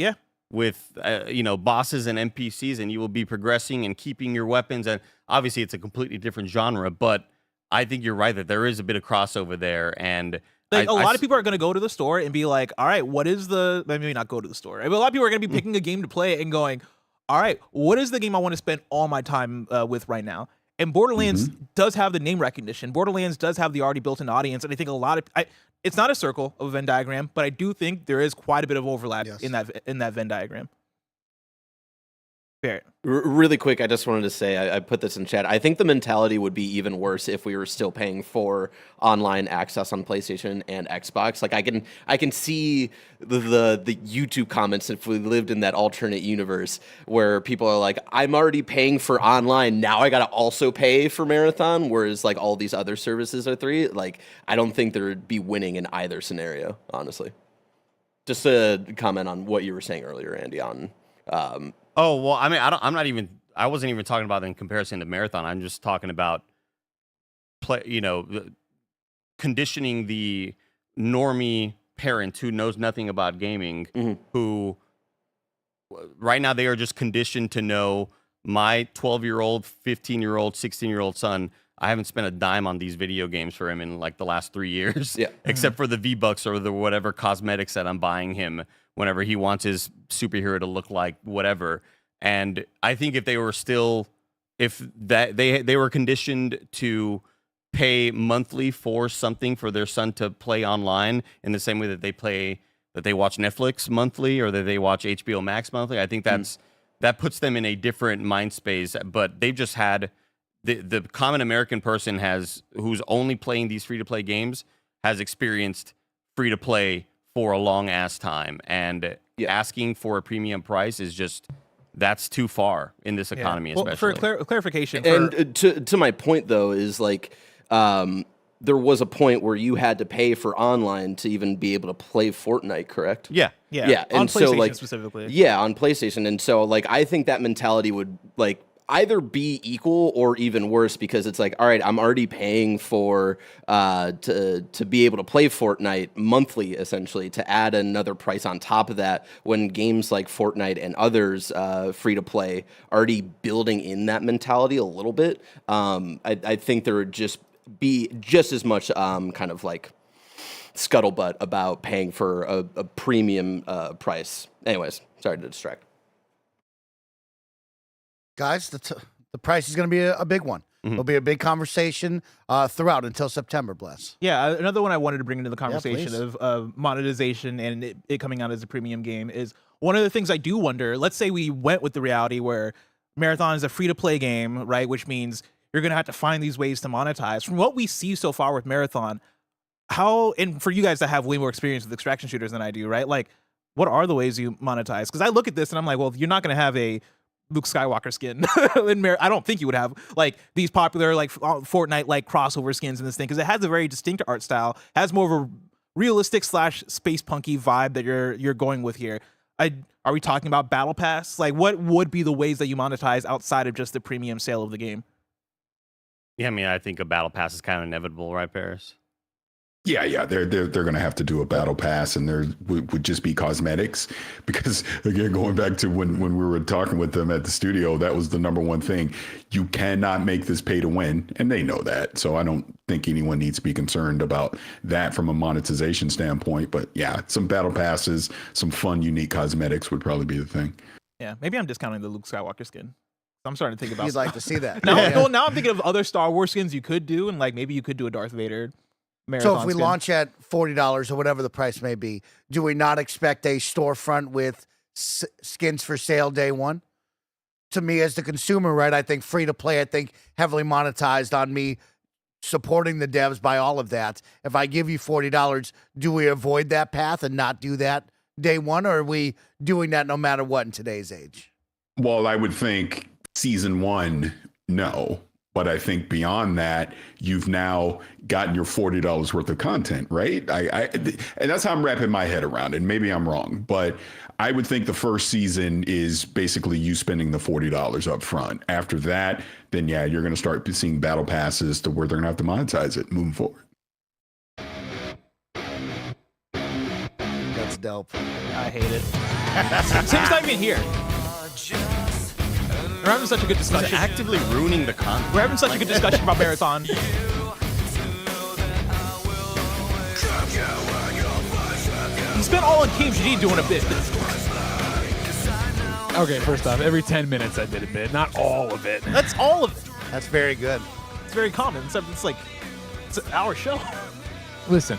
bosses and NPCs, and you will be progressing and keeping your weapons. And obviously, it's a completely different genre, but I think you're right that there is a bit of crossover there. And like, a lot of people are going to go to the store and be like, all right, what is maybe not go to the store, but a lot of people are going to be picking a game to play and going, all right, what is the game I want to spend all my time with right now? And Borderlands does have the name recognition. Borderlands does have the already built-in audience, and I think a lot of it's not a circle of a Venn diagram, but I do think there is quite a bit of overlap in that Venn diagram. Barrett. Really quick, I just wanted to say, I put this in chat. I think the mentality would be even worse if we were still paying for online access on PlayStation and Xbox. Like, I can see the YouTube comments if we lived in that alternate universe where people are like, I'm already paying for online, now I gotta also pay for Marathon, whereas like all these other services are free. Like, I don't think there would be winning in either scenario, honestly. Just to comment on what you were saying earlier, Andy, on oh, well, I mean, I wasn't even talking about in comparison to Marathon. I'm just talking about conditioning the normie parent who knows nothing about gaming, who right now they are just conditioned to know my 12-year-old, 15-year-old, 16-year-old son, I haven't spent a dime on these video games for him in like the last 3 years, except for the V-Bucks or the whatever cosmetics that I'm buying him whenever he wants his superhero to look like whatever. And I think if they were still, if that they were conditioned to pay monthly for something for their son to play online in the same way that they watch Netflix monthly or that they watch HBO Max monthly, I think that puts them in a different mind space. But they've just had the common American person who's only playing these free-to-play games has experienced free-to-play for a long ass time, and asking for a premium price is just, that's too far in this economy, especially. For clarification, and to my point though, is like there was a point where you had to pay for online to even be able to play Fortnite, correct? Yeah. Yeah, on and so PlayStation like specifically. Yeah, on PlayStation, and so like I think that mentality would like either be equal or even worse because it's like, all right, I'm already paying for to be able to play Fortnite monthly, essentially, to add another price on top of that when games like Fortnite and others free to play already building in that mentality a little bit. I think there would just be just as much kind of like scuttlebutt about paying for a premium price. Anyways, sorry to distract. Guys, the price is going to be a big one. It'll be a big conversation throughout until September, bless. Yeah, another one I wanted to bring into the conversation please. of monetization and it coming out as a premium game is one of the things I do wonder. Let's say we went with the reality where Marathon is a free-to-play game, right? Which means you're going to have to find these ways to monetize. From what we see so far with Marathon, and for you guys that have way more experience with extraction shooters than I do, right? Like, what are the ways you monetize? Because I look at this and I'm like, well, you're not going to have a Luke Skywalker skin I don't think you would have like these popular like Fortnite like crossover skins in this thing because it has a very distinct art style, has more of a realistic / space punky vibe that you're going with here. Are we talking about battle pass? Like, what would be the ways that you monetize outside of just the premium sale of the game? Yeah, I mean, I think a battle pass is kind of inevitable, right, Paris? Yeah, they're going to have to do a battle pass, and there would just be cosmetics. Because again, going back to when we were talking with them at the studio, that was the number one thing. You cannot make this pay to win, and they know that. So I don't think anyone needs to be concerned about that from a monetization standpoint. But yeah, some battle passes, some fun, unique cosmetics would probably be the thing. Yeah, maybe I'm discounting the Luke Skywalker skin. I'm starting to think about. You'd like to see that. Well, now I'm thinking of other Star Wars skins you could do, and like maybe you could do a Darth Vader. So if we skin. launch at $40 or whatever the price may be, do we not expect a storefront with skins for sale day one? To me, as the consumer, right, I think free to play, I think heavily monetized on me supporting the devs by all of that. If I give you $40, do we avoid that path and not do that day one, or are we doing that no matter what in today's age? Well, I would think season one, no. But I think beyond that, you've now gotten your $40 worth of content, right? And that's how I'm wrapping my head around it. Maybe I'm wrong, but I would think the first season is basically you spending the $40 up front. After that, then yeah, you're going to start seeing battle passes to where they're going to have to monetize it moving forward. That's dope. I hate it. Tim's not even here. We're having such a good discussion. Actively ruining the content. We're having such a good discussion about Marathon. He spent all on KMGD doing a bit. Okay, first off, every 10 minutes I did a bit, not all of it. That's all of it. That's very good. It's very common. It's an hour show. Listen,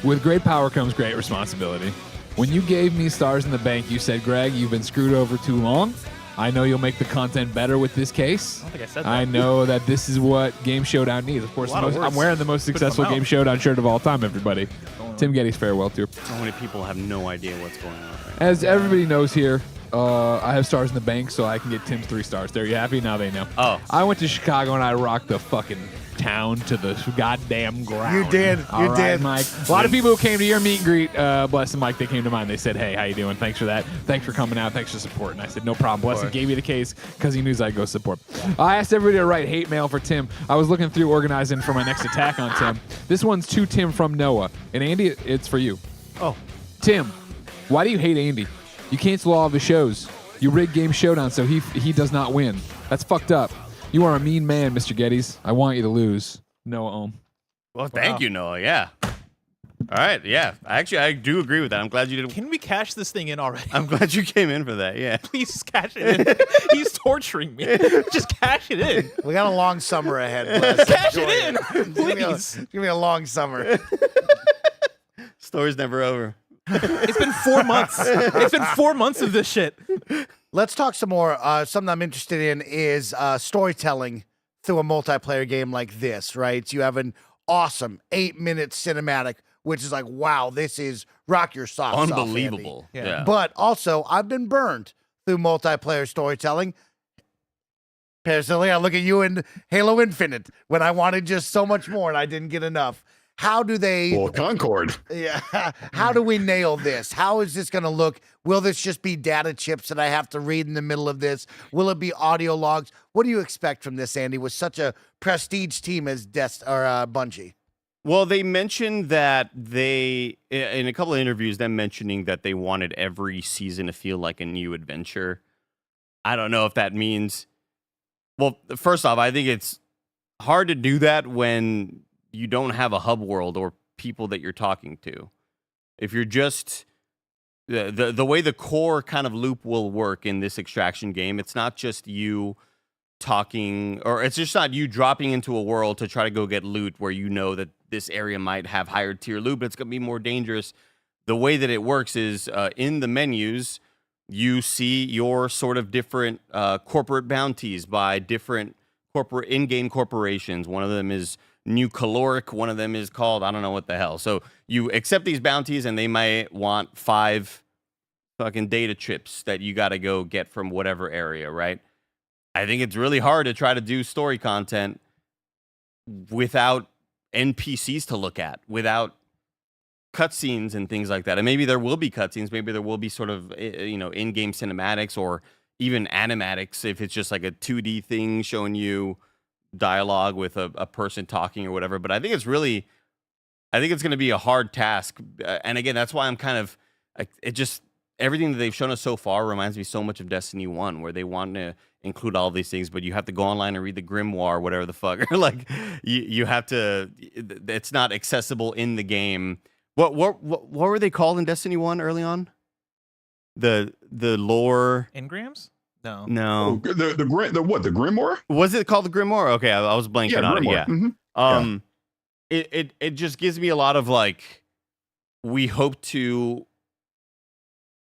with great power comes great responsibility. When you gave me stars in the bank, you said, Greg, you've been screwed over too long. I know you'll make the content better with this case. I don't think I said that. I know that this is what Game Showdown needs. Of course, I'm wearing the most successful Game Showdown shirt of all time, everybody. Tim Geddes farewell tour. So many people have no idea what's going on. Right? As everybody knows here, I have stars in the bank, so I can get Tim's 3 stars. There, you happy? Now they know. Oh. I went to Chicago and I rocked the fucking town to the goddamn ground. You did. All You right, did. Mike. A lot of people who came to your meet and greet, bless them, Mike, they came to mine. They said, hey, how you doing? Thanks for that. Thanks for coming out. Thanks for supporting. I said, no problem. Blessing gave me the case because he knew I'd go support. I asked everybody to write hate mail for Tim. I was looking through organizing for my next attack on Tim. This one's to Tim from Noah. And Andy, it's for you. Oh. Tim, why do you hate Andy? You cancel all of his shows. You rig Game Showdown so he does not win. That's fucked up. You are a mean man, Mr. Geddes. I want you to lose. Noah Ohm. Well, thank you, Noah. Yeah. All right. Yeah. Actually, I do agree with that. I'm glad you did. Can we cash this thing in already? I'm glad you came in for that. Yeah. Please just cash it in. He's torturing me. Just cash it in. We got a long summer ahead. Bless. Cash Enjoy it in, please. Give me a long summer. Story's never over. It's been 4 months. It's been 4 months of this shit. Let's talk some more. Something I'm interested in is storytelling through a multiplayer game like this, right? You have an awesome 8-minute cinematic, which is like, wow, this is rock your socks off, Andy. Unbelievable. Yeah. But also, I've been burned through multiplayer storytelling. Paris, I look at you in Halo Infinite when I wanted just so much more and I didn't get enough. How do they? Well, Concord. Yeah. How do we nail this? How is this going to look? Will this just be data chips that I have to read in the middle of this? Will it be audio logs? What do you expect from this, Andy, with such a prestige team as Bungie? Well, they mentioned that they, in a couple of interviews, them mentioning that they wanted every season to feel like a new adventure. I don't know if that means. Well, first off, I think it's hard to do that when you don't have a hub world or people that you're talking to. If you're just the way the core kind of loop will work in this extraction game, it's not just you talking, or it's just not you dropping into a world to try to go get loot where you know that this area might have higher tier loot, but it's going to be more dangerous. The way that it works is in the menus, you see your sort of different corporate bounties by different corporate in-game corporations. One of them is New Caloric. One of them is called, I don't know what the hell. So you accept these bounties and they might want 5 fucking data chips that you got to go get from whatever area, right? I think it's really hard to try to do story content without NPCs to look at, without cutscenes and things like that. And maybe there will be cutscenes. Maybe there will be sort of, in-game cinematics or even animatics if it's just like a 2D thing showing you dialogue with a person talking or whatever. But I think it's going to be a hard task. And again, that's why I'm kind of, everything that they've shown us so far reminds me so much of Destiny 1, where they want to include all these things, but you have to go online and read the grimoire, whatever the fuck. Like you have to, it's not accessible in the game. What were they called in Destiny 1 early on? The lore Engrams? No. Oh, the grimoire? Was it called the grimoire? Okay, I was blanking on grimoire. it. Yeah. Mhm. It just gives me a lot of like, we hope to,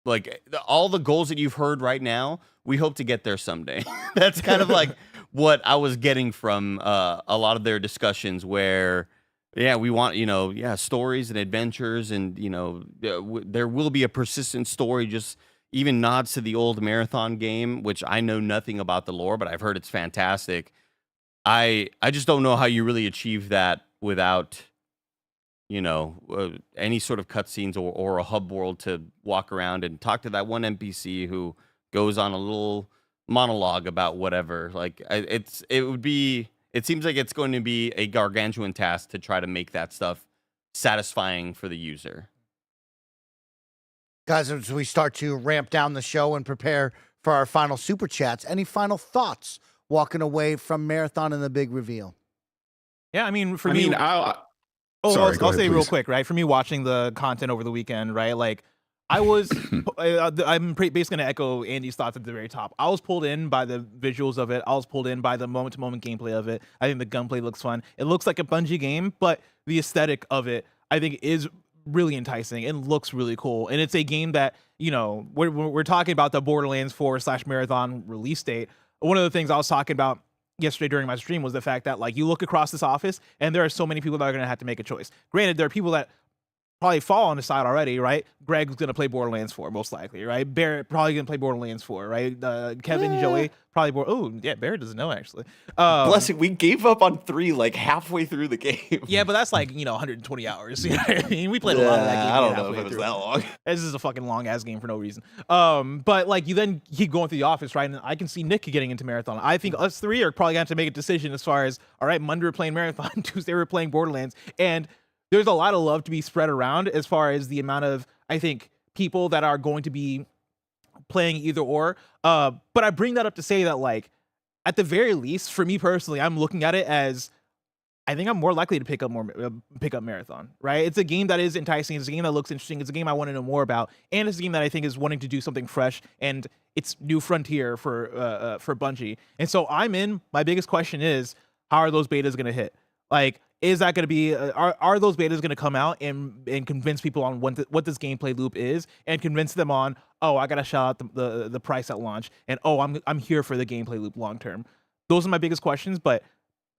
like, all the goals that you've heard right now, we hope to get there someday. That's kind of like what I was getting from a lot of their discussions where, yeah, we want, stories and adventures and, there will be a persistent story, just even nods to the old Marathon game, which I know nothing about the lore, but I've heard it's fantastic. I just don't know how you really achieve that without, any sort of cutscenes or a hub world to walk around and talk to that one NPC who goes on a little monologue about whatever. Like it seems like it's going to be a gargantuan task to try to make that stuff satisfying for the user. Guys, as we start to ramp down the show and prepare for our final super chats, any final thoughts walking away from Marathon and the big reveal? Yeah, I mean, for me, I'll say real quick, right? For me, watching the content over the weekend, right? Like, I'm basically going to echo Andy's thoughts at the very top. I was pulled in by the visuals of it. I was pulled in by the moment-to-moment gameplay of it. I think the gunplay looks fun. It looks like a Bungie game, but the aesthetic of it, I think, is really enticing and looks really cool. And it's a game that, we're talking about the Borderlands 4/Marathon release date. One of the things I was talking about yesterday during my stream was the fact that, like, you look across this office and there are so many people that are going to have to make a choice. Granted, there are people that probably fall on the side already, right? Greg's going to play Borderlands 4, most likely, right? Barrett probably going to play Borderlands 4, right? Kevin, Joey, probably. Oh, yeah, Barrett doesn't know, actually. Blessing, we gave up on 3 like halfway through the game. Yeah, but that's like, 120 hours. You know what I mean? We played a lot of that game. I don't know if it was that long. This is a fucking long-ass game for no reason. But, like, you then keep going through the office, right? And I can see Nick getting into Marathon. I think us 3 are probably going to have to make a decision as far as, all right, Monday we're playing Marathon, Tuesday we're playing Borderlands, and there's a lot of love to be spread around as far as the amount of, I think, people that are going to be playing either or. But I bring that up to say that, like, at the very least, for me personally, I'm looking at it as, I think I'm more likely to pick up Marathon, right? It's a game that is enticing. It's a game that looks interesting. It's a game I want to know more about, and it's a game that I think is wanting to do something fresh, and it's new frontier for Bungie. And so I'm in. My biggest question is, how are those betas going to hit? Like, is that going to be, are those betas going to come out and convince people on what this gameplay loop is, and convince them on, oh, I got to shout out the price at launch, and oh, I'm here for the gameplay loop long term? Those are my biggest questions, but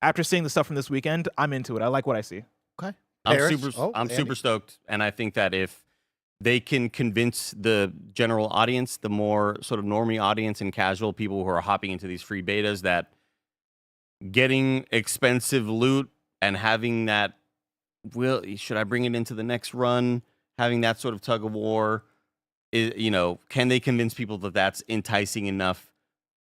after seeing the stuff from this weekend, I'm into it. I like what I see. Okay. I'm super stoked, and I think that if they can convince the general audience, the more sort of normie audience and casual people who are hopping into these free betas, that getting expensive loot and having that, should I bring it into the next run? Having that sort of tug of war, can they convince people that that's enticing enough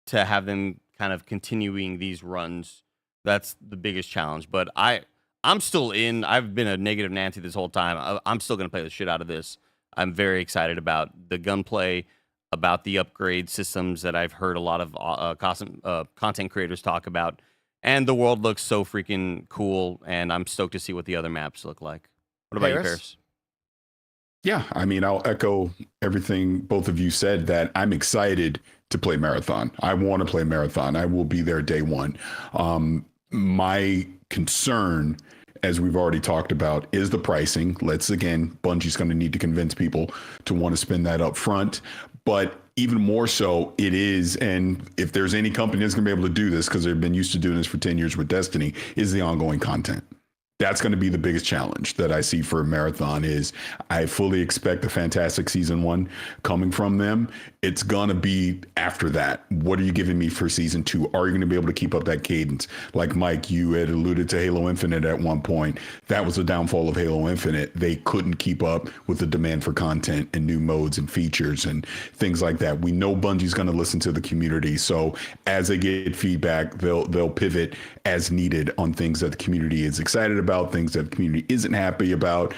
to have them kind of continuing these runs? That's the biggest challenge. But I'm still in. I've been a negative Nancy this whole time. I'm still going to play the shit out of this. I'm very excited about the gunplay, about the upgrade systems that I've heard a lot of content creators talk about. And the world looks so freaking cool, and I'm stoked to see what the other maps look like. What about you, Paris? Yeah, I mean, I'll echo everything both of you said, that I'm excited to play Marathon. I want to play Marathon. I will be there day one. My concern, as we've already talked about, is the pricing. Bungie's going to need to convince people to want to spend that up front. But even more so, it is, and if there's any company that's going to be able to do this, because they've been used to doing this for 10 years with Destiny, is the ongoing content. That's going to be the biggest challenge that I see for Marathon. Is I fully expect a fantastic season 1 coming from them. It's going to be after that. What are you giving me for season 2? Are you going to be able to keep up that cadence? Like Mike, you had alluded to Halo Infinite at one point. That was the downfall of Halo Infinite. They couldn't keep up with the demand for content and new modes and features and things like that. We know Bungie's going to listen to the community. So as they get feedback, they'll pivot as needed on things that the community is excited about, things that the community isn't happy about.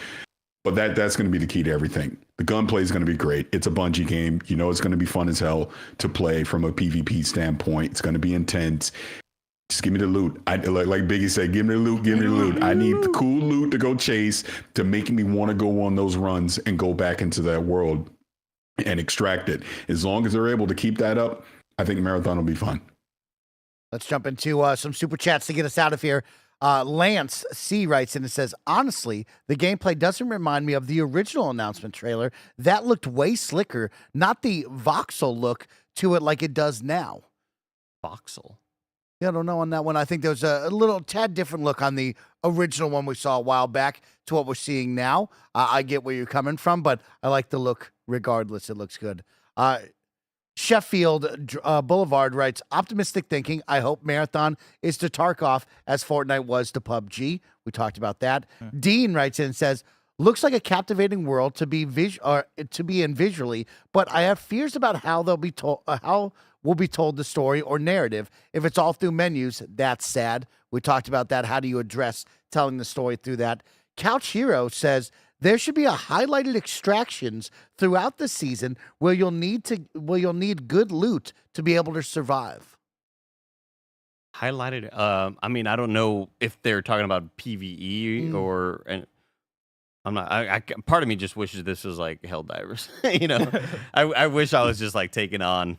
But that's going to be the key to everything. The gunplay is going to be great. It's a Bungie game. It's going to be fun as hell to play from a PvP standpoint. It's going to be intense. Just give me the loot. Like Biggie said, give me the loot, give me the loot. I need the cool loot to go chase, to make me want to go on those runs and go back into that world and extract it. As long as they're able to keep that up, I think Marathon will be fun. Let's jump into some super chats to get us out of here. Lance C writes in and says, honestly, the gameplay doesn't remind me of the original announcement trailer. That looked way slicker, not the voxel look to it like it does now. Voxel? Yeah, I don't know on that one. I think there's a little tad different look on the original one we saw a while back to what we're seeing now. I get where you're coming from, but I like the look regardless. It looks good. Sheffield Boulevard writes, optimistic thinking. I hope Marathon is to Tarkov as Fortnite was to PUBG. We talked about that. Dean writes in and says, looks like a captivating world to be in visually, but I have fears about how they'll be told, how we'll be told the story or narrative. If it's all through menus, that's sad. We talked about that. How do you address telling the story through that? Couch Hero says, there should be a highlighted extractions throughout the season where you'll need good loot to be able to survive. Highlighted. I mean, I don't know if they're talking about PvE or. And I'm not. Part of me just wishes this was like Helldivers. I wish I was just like taking on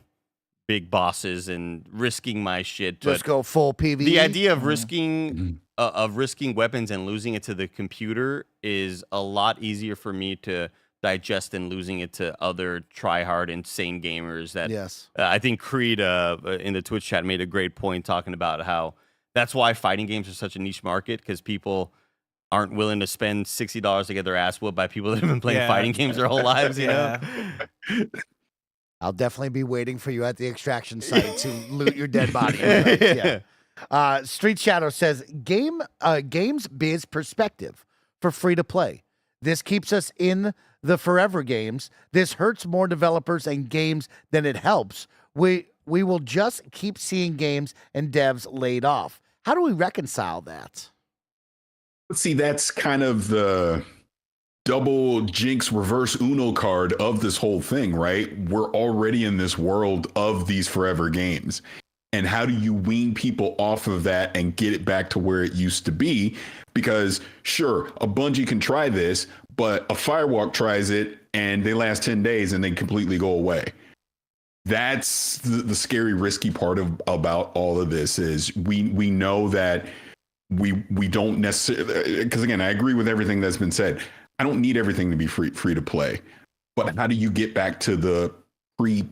big bosses and risking my shit. Just go full PvE. The idea of risking weapons and losing it to the computer is a lot easier for me to digest than losing it to other try-hard, insane gamers. That yes, I think Creed in the Twitch chat made a great point talking about how that's why fighting games are such a niche market, because people aren't willing to spend $60 to get their ass whooped by people that have been playing fighting games their whole lives. You know. I'll definitely be waiting for you at the extraction site to loot your dead body. Yeah. Street Shadow says, games biz perspective for free to play. This keeps us in the forever games. This hurts more developers and games than it helps. We will just keep seeing games and devs laid off. How do we reconcile that? See, that's kind of the double jinx reverse Uno card of this whole thing, right? We're already in this world of these forever games. And how do you wean people off of that and get it back to where it used to be? Because sure, a Bungie can try this, but a Firewalk tries it and they last 10 days and they completely go away. That's the scary, risky part about all of this is we know that we don't necessarily, because again, I agree with everything that's been said. I don't need everything to be free to play, but how do you get back to the free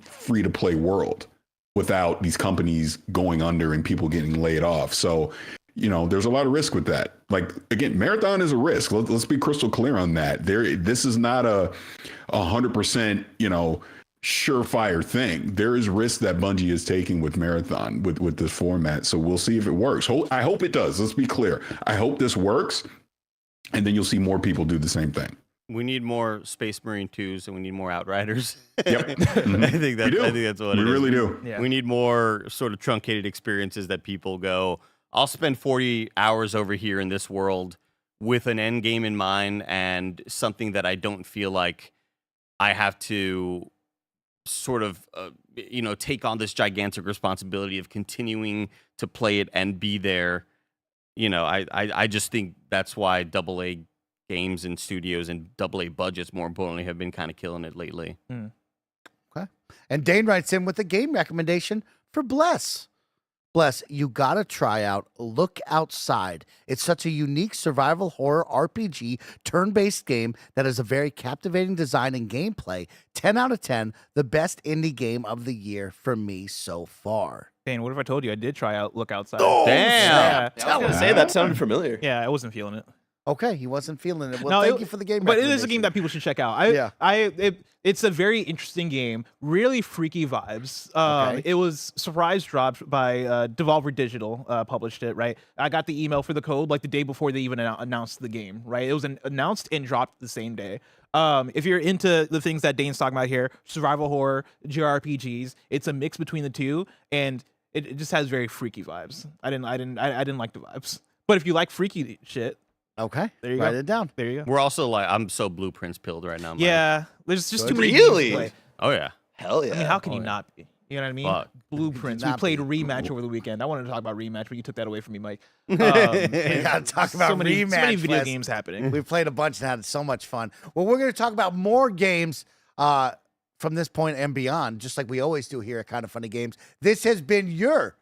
to play world without these companies going under and people getting laid off? So, there's a lot of risk with that. Like, again, Marathon is a risk. Let's be crystal clear on that. This is not a 100%, surefire thing. There is risk that Bungie is taking with Marathon with this format. So we'll see if it works. I hope it does. Let's be clear. I hope this works, and then you'll see more people do the same thing. We need more Space Marine 2s and we need more Outriders. Yep. I think that's what We it is. really do. Yeah. We need more sort of truncated experiences that people go, I'll spend 40 hours over here in this world with an end game in mind and something that I don't feel like I have to sort of, take on this gigantic responsibility of continuing to play it and be there. I just think that's why AA games and studios and AA budgets, more importantly, have been kind of killing it lately. Okay. And Dane writes in with a game recommendation for Bless. Bless, you gotta try out Look Outside. It's such a unique survival horror RPG turn-based game that has a very captivating design and gameplay. 10 out of 10, the best indie game of the year for me so far. Dane, what if I told you I did try out Look Outside? Oh, Damn. Yeah. I was gonna say that sounded familiar. Yeah, I wasn't feeling it. Okay, he wasn't feeling it. Well, No, thank you for the game But it is a recommendation. game that people should check out. Yeah. It's a very interesting game. Really freaky vibes. Okay. It was surprise dropped by Devolver Digital, published it, right? I got the email for the code like the day before they even announced the game, right? It was announced and dropped the same day. If you're into the things that Dane's talking about here, survival horror, JRPGs, it's a mix between the two, and it just has very freaky vibes. I didn't like the vibes. But if you like freaky shit, Okay, there you write go. it down. There you go. We're also like, I'm so Blueprints pilled right now. man. Yeah, there's just too Good. many Really? games to play. Oh, yeah. Hell yeah. I mean, how can you yeah. not be? You know what I mean? Fuck. Blueprints. We not played be. Rematch over the weekend. I wanted to talk about Rematch, but you took that away from me, Mike. We gotta talk about so many Rematch, video Wes. games happening. We've played a bunch and had so much fun. Well, we're going to talk about more games from this point and beyond, just like we always do here at Kind of Funny Games. This has been your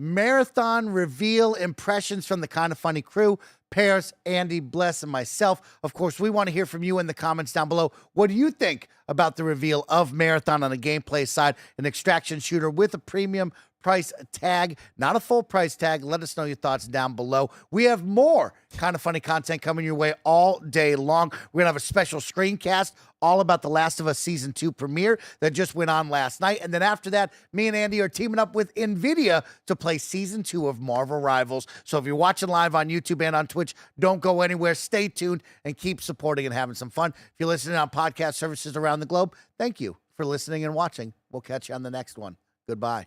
marathon reveal impressions from the Kind of Funny crew. Paris, Andy, Bless, and myself. Of course, we want to hear from you in the comments down below. What do you think about the reveal of Marathon on the gameplay side, an extraction shooter with a premium price tag, not a full price tag? Let us know your thoughts down below. We have more Kind of Funny content coming your way all day long. We're going to have a special screencast all about The Last of Us Season 2 premiere that just went on last night. And then after that, me and Andy are teaming up with NVIDIA to play Season 2 of Marvel Rivals. So if you're watching live on YouTube and on Twitch, don't go anywhere. Stay tuned and keep supporting and having some fun. If you're listening on podcast services around the globe, thank you for listening and watching. We'll catch you on the next one. Goodbye.